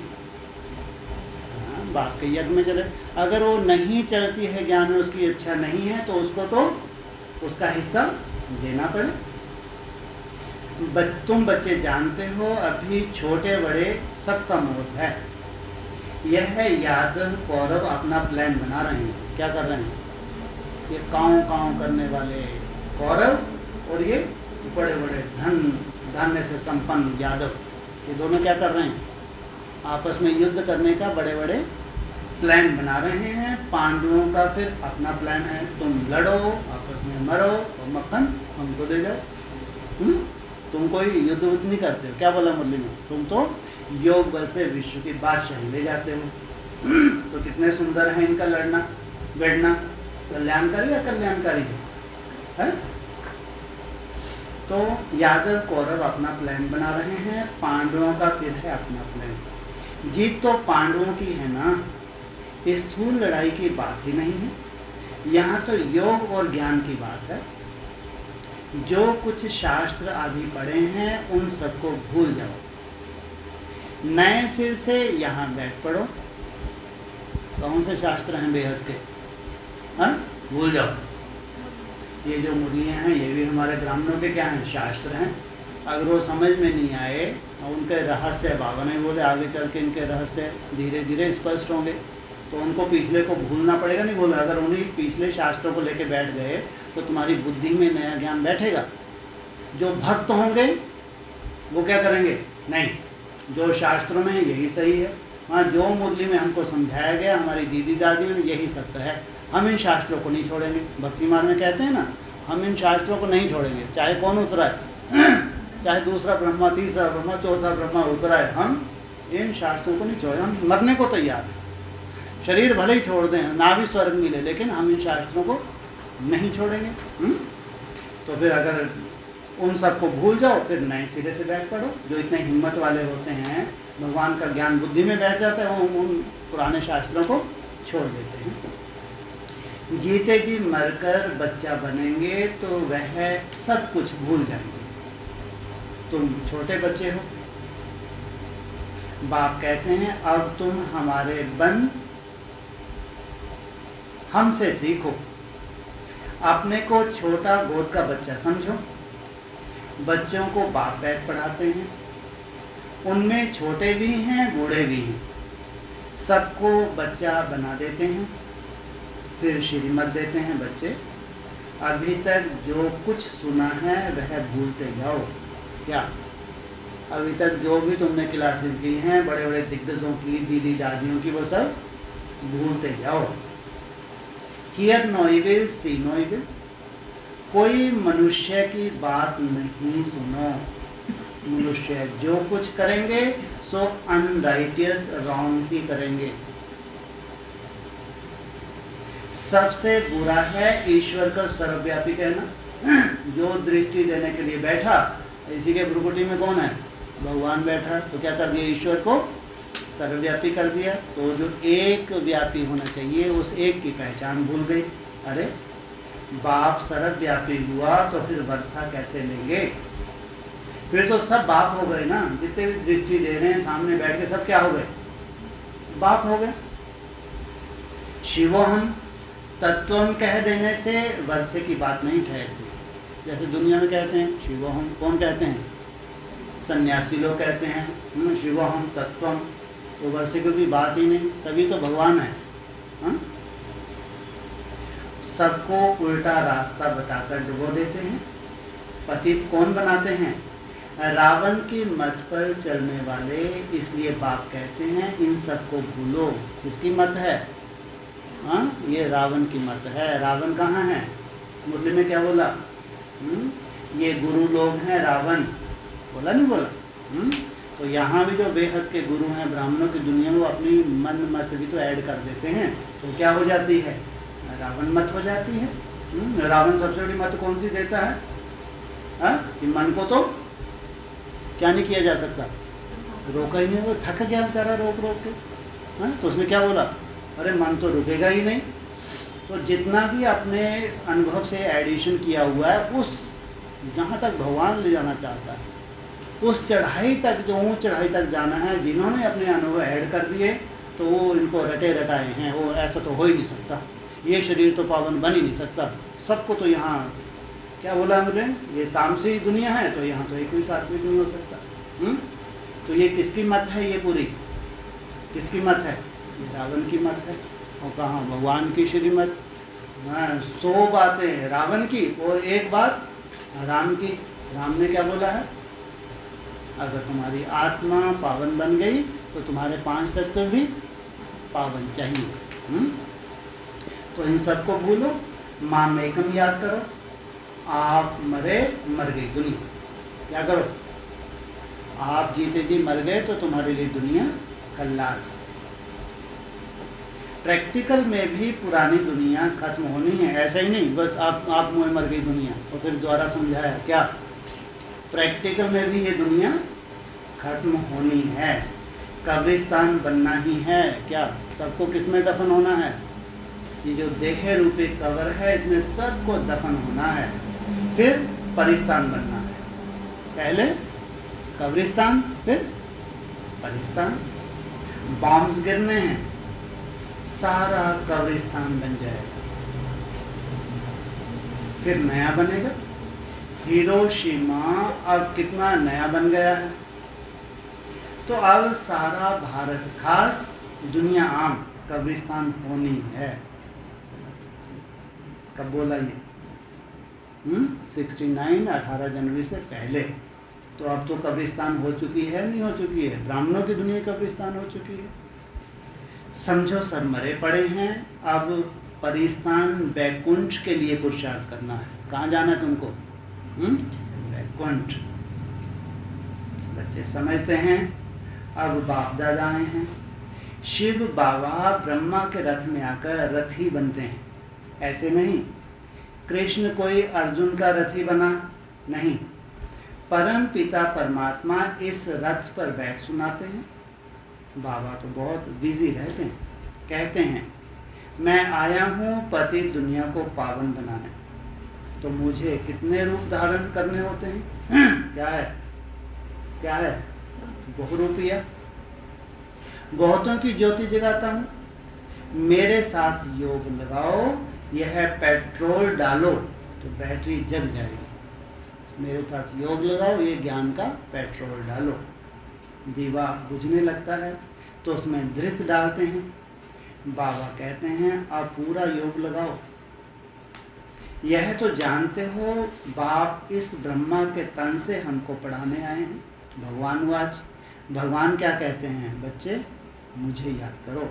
बाप के यज्ञ में चले। अगर वो नहीं चलती है, ज्ञान में उसकी इच्छा नहीं है, तो उसको तो उसका हिस्सा देना पड़े। तुम बच्चे जानते हो अभी छोटे बड़े सबका मौत है। यह यादव कौरव अपना प्लान बना रहे हैं। क्या कर रहे हैं? ये काँव करने वाले कौरव और ये बड़े बड़े धन्य से संपन्न यादव, ये दोनों क्या कर रहे हैं? आपस में युद्ध करने का बड़े बड़े प्लान बना रहे हैं। पांडवों का फिर अपना प्लान है, तुम लड़ो, आपस में मरो और मक्खन हमको दे जाओ। तुम कोई युद्ध नहीं करते हो। क्या बोला मुरली में? तुम तो योग बल से विश्व की बादशाही ले जाते हो। तो कितने सुंदर है इनका लड़ना बैठना। कल्याणकारी या कल्याणकारी है? तो यादव कौरव अपना प्लान बना रहे हैं, पांडवों का फिर है अपना प्लान। जीत तो पांडवों की है ना, स्थूल लड़ाई की बात ही नहीं है। यहाँ तो योग और ज्ञान की बात है। जो कुछ शास्त्र आदि पढ़े हैं उन सबको भूल जाओ, नए सिर से यहाँ बैठ पढ़ो। कौन से शास्त्र हैं बेहद के? हाँ, भूल जाओ। ये जो मुरलियाँ हैं ये भी हमारे ब्राह्मणों के क्या हैं? शास्त्र हैं। अगर वो समझ में नहीं आए और उनके रहस्य, बाबा ने बोले आगे चल के इनके रहस्य धीरे धीरे स्पष्ट होंगे, तो उनको पिछले को भूलना पड़ेगा। नहीं बोला, अगर उन्हीं पिछले शास्त्रों को लेके बैठ गए तो तुम्हारी बुद्धि में नया ज्ञान बैठेगा। जो भक्त होंगे वो क्या करेंगे? नहीं, जो शास्त्रों में यही सही है, हाँ, जो मुरली में हमको समझाया गया, हमारी दीदी दादियों ने, यही सत्य है। हम इन शास्त्रों को नहीं छोड़ेंगे। भक्ति मार्ग में कहते हैं ना, हम इन शास्त्रों को नहीं छोड़ेंगे, चाहे कौन उतरा है, चाहे दूसरा ब्रह्मा, तीसरा ब्रह्मा, चौथा ब्रह्मा उतरा है, हम इन शास्त्रों को नहीं छोड़ेंगे। हम मरने को तैयार हैं। शरीर भले ही छोड़ दें, ना भी स्वर्ग मिले, लेकिन हम इन शास्त्रों को नहीं छोड़ेंगे। तो फिर अगर उन सबको भूल जाओ, फिर नए सिरे से बैठ पड़ो। जो इतने हिम्मत वाले होते हैं, भगवान का ज्ञान बुद्धि में बैठ जाता है, वो उन पुराने शास्त्रों को छोड़ देते हैं। जीते जी मरकर बच्चा बनेंगे तो वह सब कुछ भूल जाएंगे। तुम छोटे बच्चे हो, बाप कहते हैं अब तुम हमारे बन हमसे सीखो। अपने को छोटा गोद का बच्चा समझो। बच्चों को बाप बैठ पढ़ाते हैं, उनमें छोटे भी हैं बूढ़े भी हैं, सबको बच्चा बना देते हैं, फिर श्रीमत देते हैं। बच्चे अभी तक जो कुछ सुना है वह भूलते जाओ। क्या? अभी तक जो भी तुमने क्लासेस की हैं, बड़े बड़े दिग्गजों की, दीदी दादियों की, वो सब भूलते जाओ। Hear no evil, see no evil. कोई मनुष्य की बात नहीं सुनो। मनुष्य जो कुछ करेंगे सो अनराइटियस, रॉन्ग ही करेंगे। सबसे बुरा है ईश्वर का सर्वव्यापी कहना। जो दृष्टि देने के लिए बैठा, इसी के भ्रुकुटी में कौन है? भगवान बैठा, तो क्या कर दिया? ईश्वर को सर्वव्यापी कर दिया, तो जो एक व्यापी होना चाहिए उस एक की पहचान भूल गई। अरे बाप सर्वव्यापी हुआ तो फिर वर्षा कैसे लेंगे? फिर तो सब बाप हो गए ना, जितने भी दृष्टि दे रहे हैं सामने बैठ के सब क्या हो गए? बाप हो गए। शिवोहम तत्वम कह देने से वर्षे की बात नहीं ठहरती। जैसे दुनिया में कहते हैं शिवोहम, कौन कहते हैं? सन्यासी लोग कहते हैं शिवोहम तत्वम, वो वर्षे की बात ही नहीं, सभी तो भगवान है। सबको उल्टा रास्ता बताकर डुबो देते हैं, पतित कौन बनाते हैं? रावण की मत पर चलने वाले। इसलिए बाप कहते हैं इन सबको भूलो। किसकी मत है? ये रावण की मत है। रावण कहाँ है? मुरली में क्या बोला? ये गुरु लोग हैं रावण, बोला नहीं बोला? तो यहाँ भी जो बेहद के गुरु हैं ब्राह्मणों की दुनिया में, वो अपनी मन मत भी तो ऐड कर देते हैं, तो क्या हो जाती है? रावण मत हो जाती है। रावण सबसे बड़ी मत कौन सी देता है? कि मन को तो क्या नहीं किया जा सकता, रोका ही नहीं। वो थक गया बेचारा रोक रोक के। तो उसने क्या बोला? अरे मन तो रुकेगा ही नहीं। तो जितना भी अपने अनुभव से एडिशन किया हुआ है, उस जहाँ तक भगवान ले जाना चाहता है, उस चढ़ाई तक, जो ऊँच चढ़ाई तक जाना है, जिन्होंने अपने अनुभव ऐड कर दिए, तो वो इनको रटे रटाए हैं। वो ऐसा तो हो ही नहीं सकता, ये शरीर तो पावन बन ही नहीं सकता। सबको तो यहाँ क्या बोला मुझे, ये तामसी दुनिया है, तो यहाँ तो एक भी सात्विक नहीं हो सकता। तो ये किसकी मत है? ये पूरी किसकी मत है? ये रावण की मत है। और कहाँ भगवान की श्रीमत? 100 बातें रावण की और एक बात राम की। राम ने क्या बोला है? अगर तुम्हारी आत्मा पावन बन गई तो तुम्हारे 5 तत्व भी पावन चाहिए। तो इन सबको भूलो, माम एकम याद करो। आप मरे, मर गई दुनिया। क्या करो? आप जीते जी मर गए तो तुम्हारे लिए दुनिया खल्लास। प्रैक्टिकल में भी पुरानी दुनिया खत्म होनी है। ऐसा ही नहीं बस आप मुँह मर गई दुनिया और फिर दोबारा समझाया क्या? प्रैक्टिकल में भी ये दुनिया खत्म होनी है, कब्रिस्तान बनना ही है। क्या सबको किस में दफन होना है? ये जो देह रूपी कब्र है, इसमें सबको दफन होना है। फिर परिस्तान बनना है। पहले कब्रिस्तान, फिर परिस्तान। बॉम्ब्स गिरने हैं, सारा कब्रिस्तान बन जाएगा, फिर नया बनेगा। हिरोशिमा अब कितना नया बन गया है। तो अब सारा भारत, खास दुनिया आम कब्रिस्तान होनी है। कब बोला ये? 69 18 जनवरी से पहले। तो अब तो कब्रिस्तान हो चुकी है, नहीं हो चुकी है? ब्राह्मणों की दुनिया कब्रिस्तान हो चुकी है। समझो सब मरे पड़े हैं। अब परिस्तान बैकुंठ के लिए पुरुषार्थ करना है। कहाँ जाना है तुमको? बैकुंठ। बच्चे समझते हैं। अब बाप दादा आए हैं। शिव बाबा ब्रह्मा के रथ में आकर रथी बनते हैं, ऐसे नहीं। कृष्ण कोई अर्जुन का रथी बना नहीं, परम पिता परमात्मा इस रथ पर बैठ सुनाते हैं। बाबा तो बहुत बिजी रहते हैं। कहते हैं मैं आया हूँ पति दुनिया को पावन बनाने। तो मुझे कितने रूप धारण करने होते हैं? क्या है? क्या है? बहुरूपिया। बहुतों की ज्योति जगाता हूँ। मेरे साथ योग लगाओ, यह पेट्रोल डालो तो बैटरी जग जाएगी। मेरे साथ योग लगाओ, ये ज्ञान का पेट्रोल डालो। दीवा बुझने लगता है तो उसमें धृत डालते हैं। बाबा कहते हैं आप पूरा योग लगाओ। यह तो जानते हो बाप इस ब्रह्मा के तन से हमको पढ़ाने आए हैं। भगवान वाच। भगवान क्या कहते हैं? बच्चे मुझे याद करो।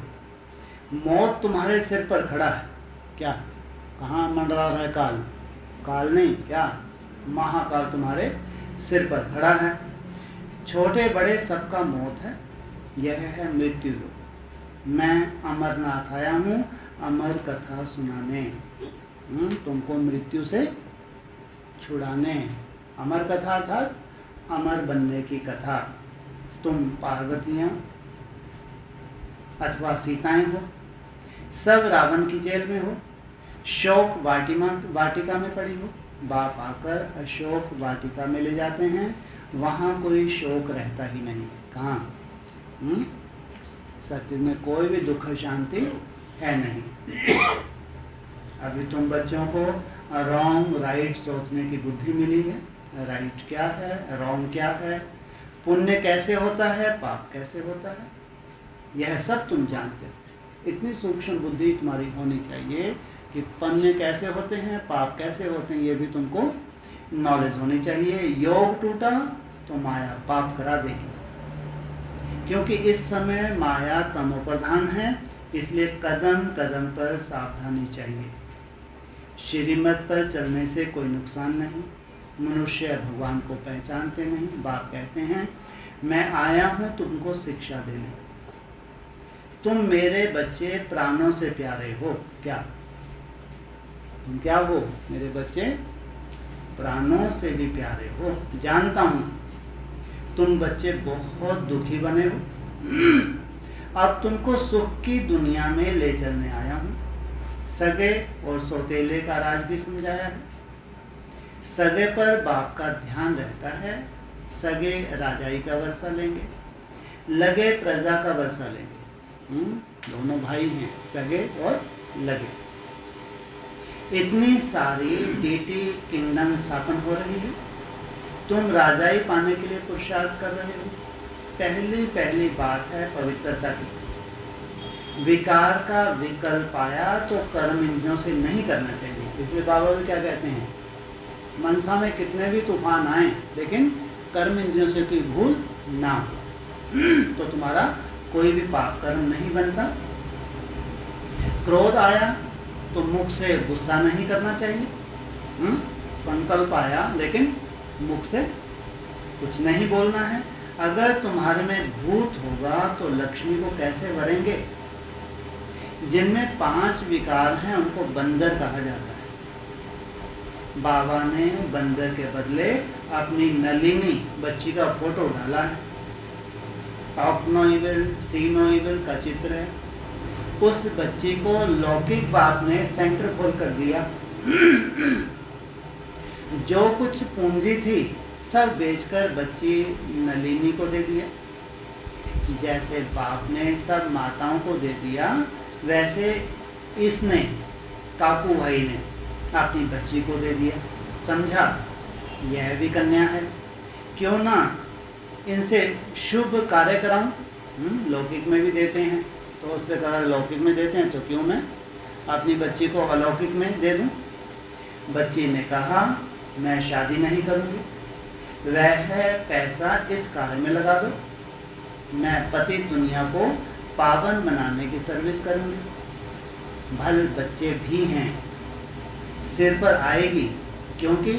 मौत तुम्हारे सिर पर खड़ा है। क्या? कहाँ मंडरा रहा है काल? काल नहीं, क्या? महाकाल तुम्हारे सिर पर खड़ा है। छोटे बड़े सबका मौत है। यह है मृत्यु लोक। मैं अमरनाथ आया हूँ अमर कथा सुनाने, तुमको मृत्यु से छुड़ाने। अमर कथा अर्थात अमर बनने की कथा। तुम पार्वतियाँ अथवा सीताएं हो, सब रावण की जेल में हो, शोक वाटिका में पड़ी हो, बाप आकर अशोक वाटिका में ले जाते हैं, वहाँ कोई शोक रहता ही नहीं। कहाँ? सत्य में कोई भी दुख शांति है नहीं। अभी तुम बच्चों को रॉन्ग राइट सोचने की बुद्धि मिली है। राइट क्या है, रॉन्ग क्या है, पुण्य कैसे होता है, पाप कैसे होता है, यह सब तुम जानते हो। इतनी सूक्ष्म बुद्धि तुम्हारी होनी चाहिए कि पुण्य कैसे होते हैं, पाप कैसे होते हैं, ये भी तुमको नॉलेज होनी चाहिए। योग टूटा तो माया पाप करा देगी, क्योंकि इस समय माया तमो प्रधान है, इसलिए कदम कदम पर सावधानी चाहिए। श्रीमत पर चलने से कोई नुकसान नहीं। मनुष्य भगवान को पहचानते नहीं। बाप कहते हैं मैं आया हूँ तुमको शिक्षा देने, तुम मेरे बच्चे प्राणों से प्यारे हो। क्या तुम क्या हो? मेरे बच्चे प्राणों से भी प्यारे हो। जानता हूँ तुम बच्चे बहुत दुखी बने हो, अब तुमको सुख की दुनिया में ले चलने आया हूँ। सगे और सौतेले का राज भी समझाया है। सगे पर बाप का ध्यान रहता है, सगे राजाई का वर्षा लेंगे, लगे प्रजा का वर्षा लेंगे। दोनों भाई हैं, सगे और लगे। इतनी सारी डीटी किंगडम स्थापन हो रही है, तुम राजाई पाने के लिए पुरुषार्थ कर रहे हो। पहली बात है पवित्रता की। विकार का विकल्प आया तो कर्म इंद्रियों से नहीं करना चाहिए। इसलिए बाबा भी क्या कहते हैं, मनसा में कितने भी तूफान आए लेकिन कर्म इंद्रियों से कोई भूल ना हो, तो तुम्हारा कोई भी पाप कर्म नहीं बनता। क्रोध आया तो मुख से गुस्सा नहीं करना चाहिए। संकल्प आया लेकिन मुख से कुछ नहीं बोलना है। अगर तुम्हारे में भूत होगा तो लक्ष्मी को कैसे वरेंगे? जिनमें 5 विकार हैं उनको बंदर कहा जाता है। बाबा ने बंदर के बदले अपनी नलिनी बच्ची का फोटो डाला है। Top no evil, see no evil का चित्र है। उस बच्ची को लौकिक बाप ने सेंटर खोल कर दिया। जो कुछ पूंजी थी सब बेचकर बच्ची नलिनी को दे दिया। जैसे बाप ने सब माताओं को दे दिया, वैसे इसने काकू भाई ने अपनी बच्ची को दे दिया। समझा? यह भी कन्या है, क्यों ना इनसे शुभ कार्य कराऊं। लौकिक में भी देते हैं, तो उसने कहा लौकिक में देते हैं तो क्यों मैं अपनी बच्ची को अलौकिक में दे दूं। बच्ची ने कहा मैं शादी नहीं करूंगी, वह पैसा इस कार्य में लगा दो, मैं पति दुनिया को पावन बनाने की सर्विस करूंगी। भल बच्चे भी हैं, सिर पर आएगी, क्योंकि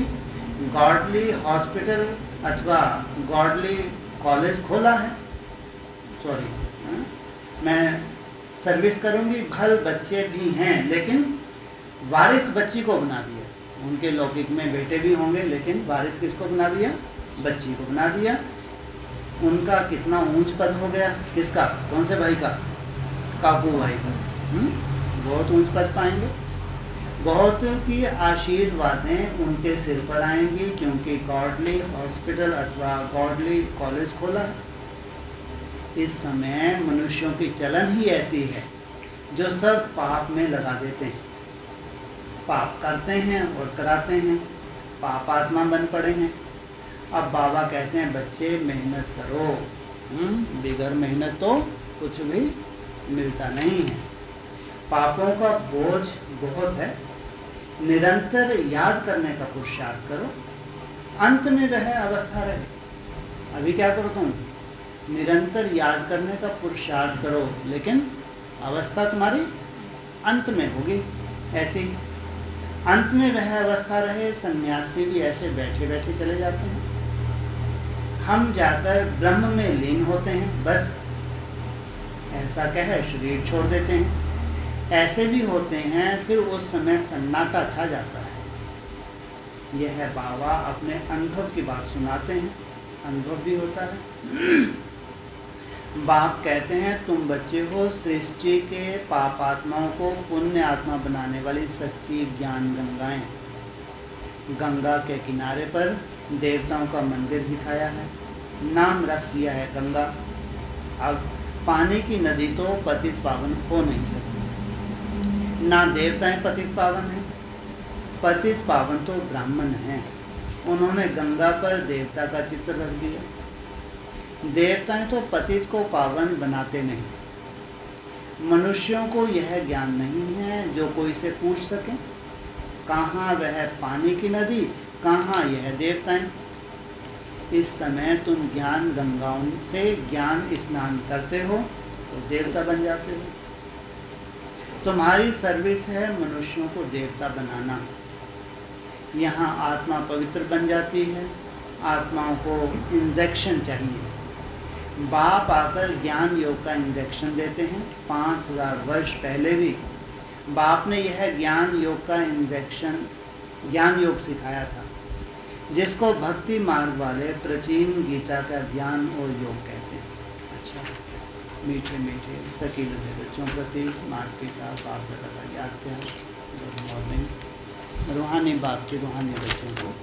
गॉडली हॉस्पिटल अथवा गॉडली कॉलेज खोला है। मैं सर्विस करूंगी। भल बच्चे भी हैं, लेकिन वारिस बच्ची को बना दिया। उनके लौकिक में बेटे भी होंगे, लेकिन वारिस किसको बना दिया? बच्ची को बना दिया। उनका कितना ऊंच पद हो गया? किसका? कौन से भाई का? काकू भाई का। बहुत ऊंच पद पाएंगे। बहुत की आशीर्वादें उनके सिर पर आएंगी, क्योंकि गॉडली हॉस्पिटल अथवा गॉडली कॉलेज खोला है। इस समय मनुष्यों की चलन ही ऐसी है, जो सब पाप में लगा देते हैं, पाप करते हैं और कराते हैं, पापात्मा बन पड़े हैं। अब बाबा कहते हैं बच्चे मेहनत करो। बिगर मेहनत तो कुछ भी मिलता नहीं है। पापों का बोझ बहुत है, निरंतर याद करने का पुरुषार्थ करो, अंत में वह अवस्था रहे। अभी क्या करो तुम? निरंतर याद करने का पुरुषार्थ करो, लेकिन अवस्था तुम्हारी अंत में होगी। ऐसी अंत में वह अवस्था रहे। सन्यासी भी ऐसे बैठे बैठे चले जाते हैं, हम जाकर ब्रह्म में लीन होते हैं, बस ऐसा कह शरीर छोड़ देते हैं। ऐसे भी होते हैं, फिर उस समय सन्नाटा छा जाता है। यह बाबा अपने अनुभव की बात सुनाते हैं, अनुभव भी होता है। बाप कहते हैं तुम बच्चे हो सृष्टि के पाप आत्माओं को पुण्य आत्मा बनाने वाली सच्ची ज्ञान गंगाएं। गंगा के किनारे पर देवताओं का मंदिर दिखाया है, नाम रख दिया है गंगा। अब पानी की नदी तो पतित पावन हो नहीं सकती, ना देवताएं पतित पावन हैं, पतित पावन तो ब्राह्मण हैं। उन्होंने गंगा पर देवता का चित्र रख दिया। देवताएं तो पतित को पावन बनाते नहीं। मनुष्यों को यह ज्ञान नहीं है जो कोई से पूछ सके, कहाँ वह पानी की नदी, कहाँ यह देवताएं। इस समय तुम ज्ञान गंगाओं से ज्ञान स्नान करते हो तो देवता बन जाते हो। तुम्हारी सर्विस है मनुष्यों को देवता बनाना। यहाँ आत्मा पवित्र बन जाती है। आत्माओं को इंजेक्शन चाहिए। बाप आकर ज्ञान योग का इंजेक्शन देते हैं। 5000 वर्ष पहले भी बाप ने यह ज्ञान योग का इंजेक्शन, ज्ञान योग सिखाया था, जिसको भक्ति मार्ग वाले प्राचीन गीता का ज्ञान और योग कहते हैं। अच्छा, मीठे मीठे सकील बच्चों प्रति माता पिता बाप दादा का याद क्या है। Good morning. रूहानी बाप की रूहानी बच्चों को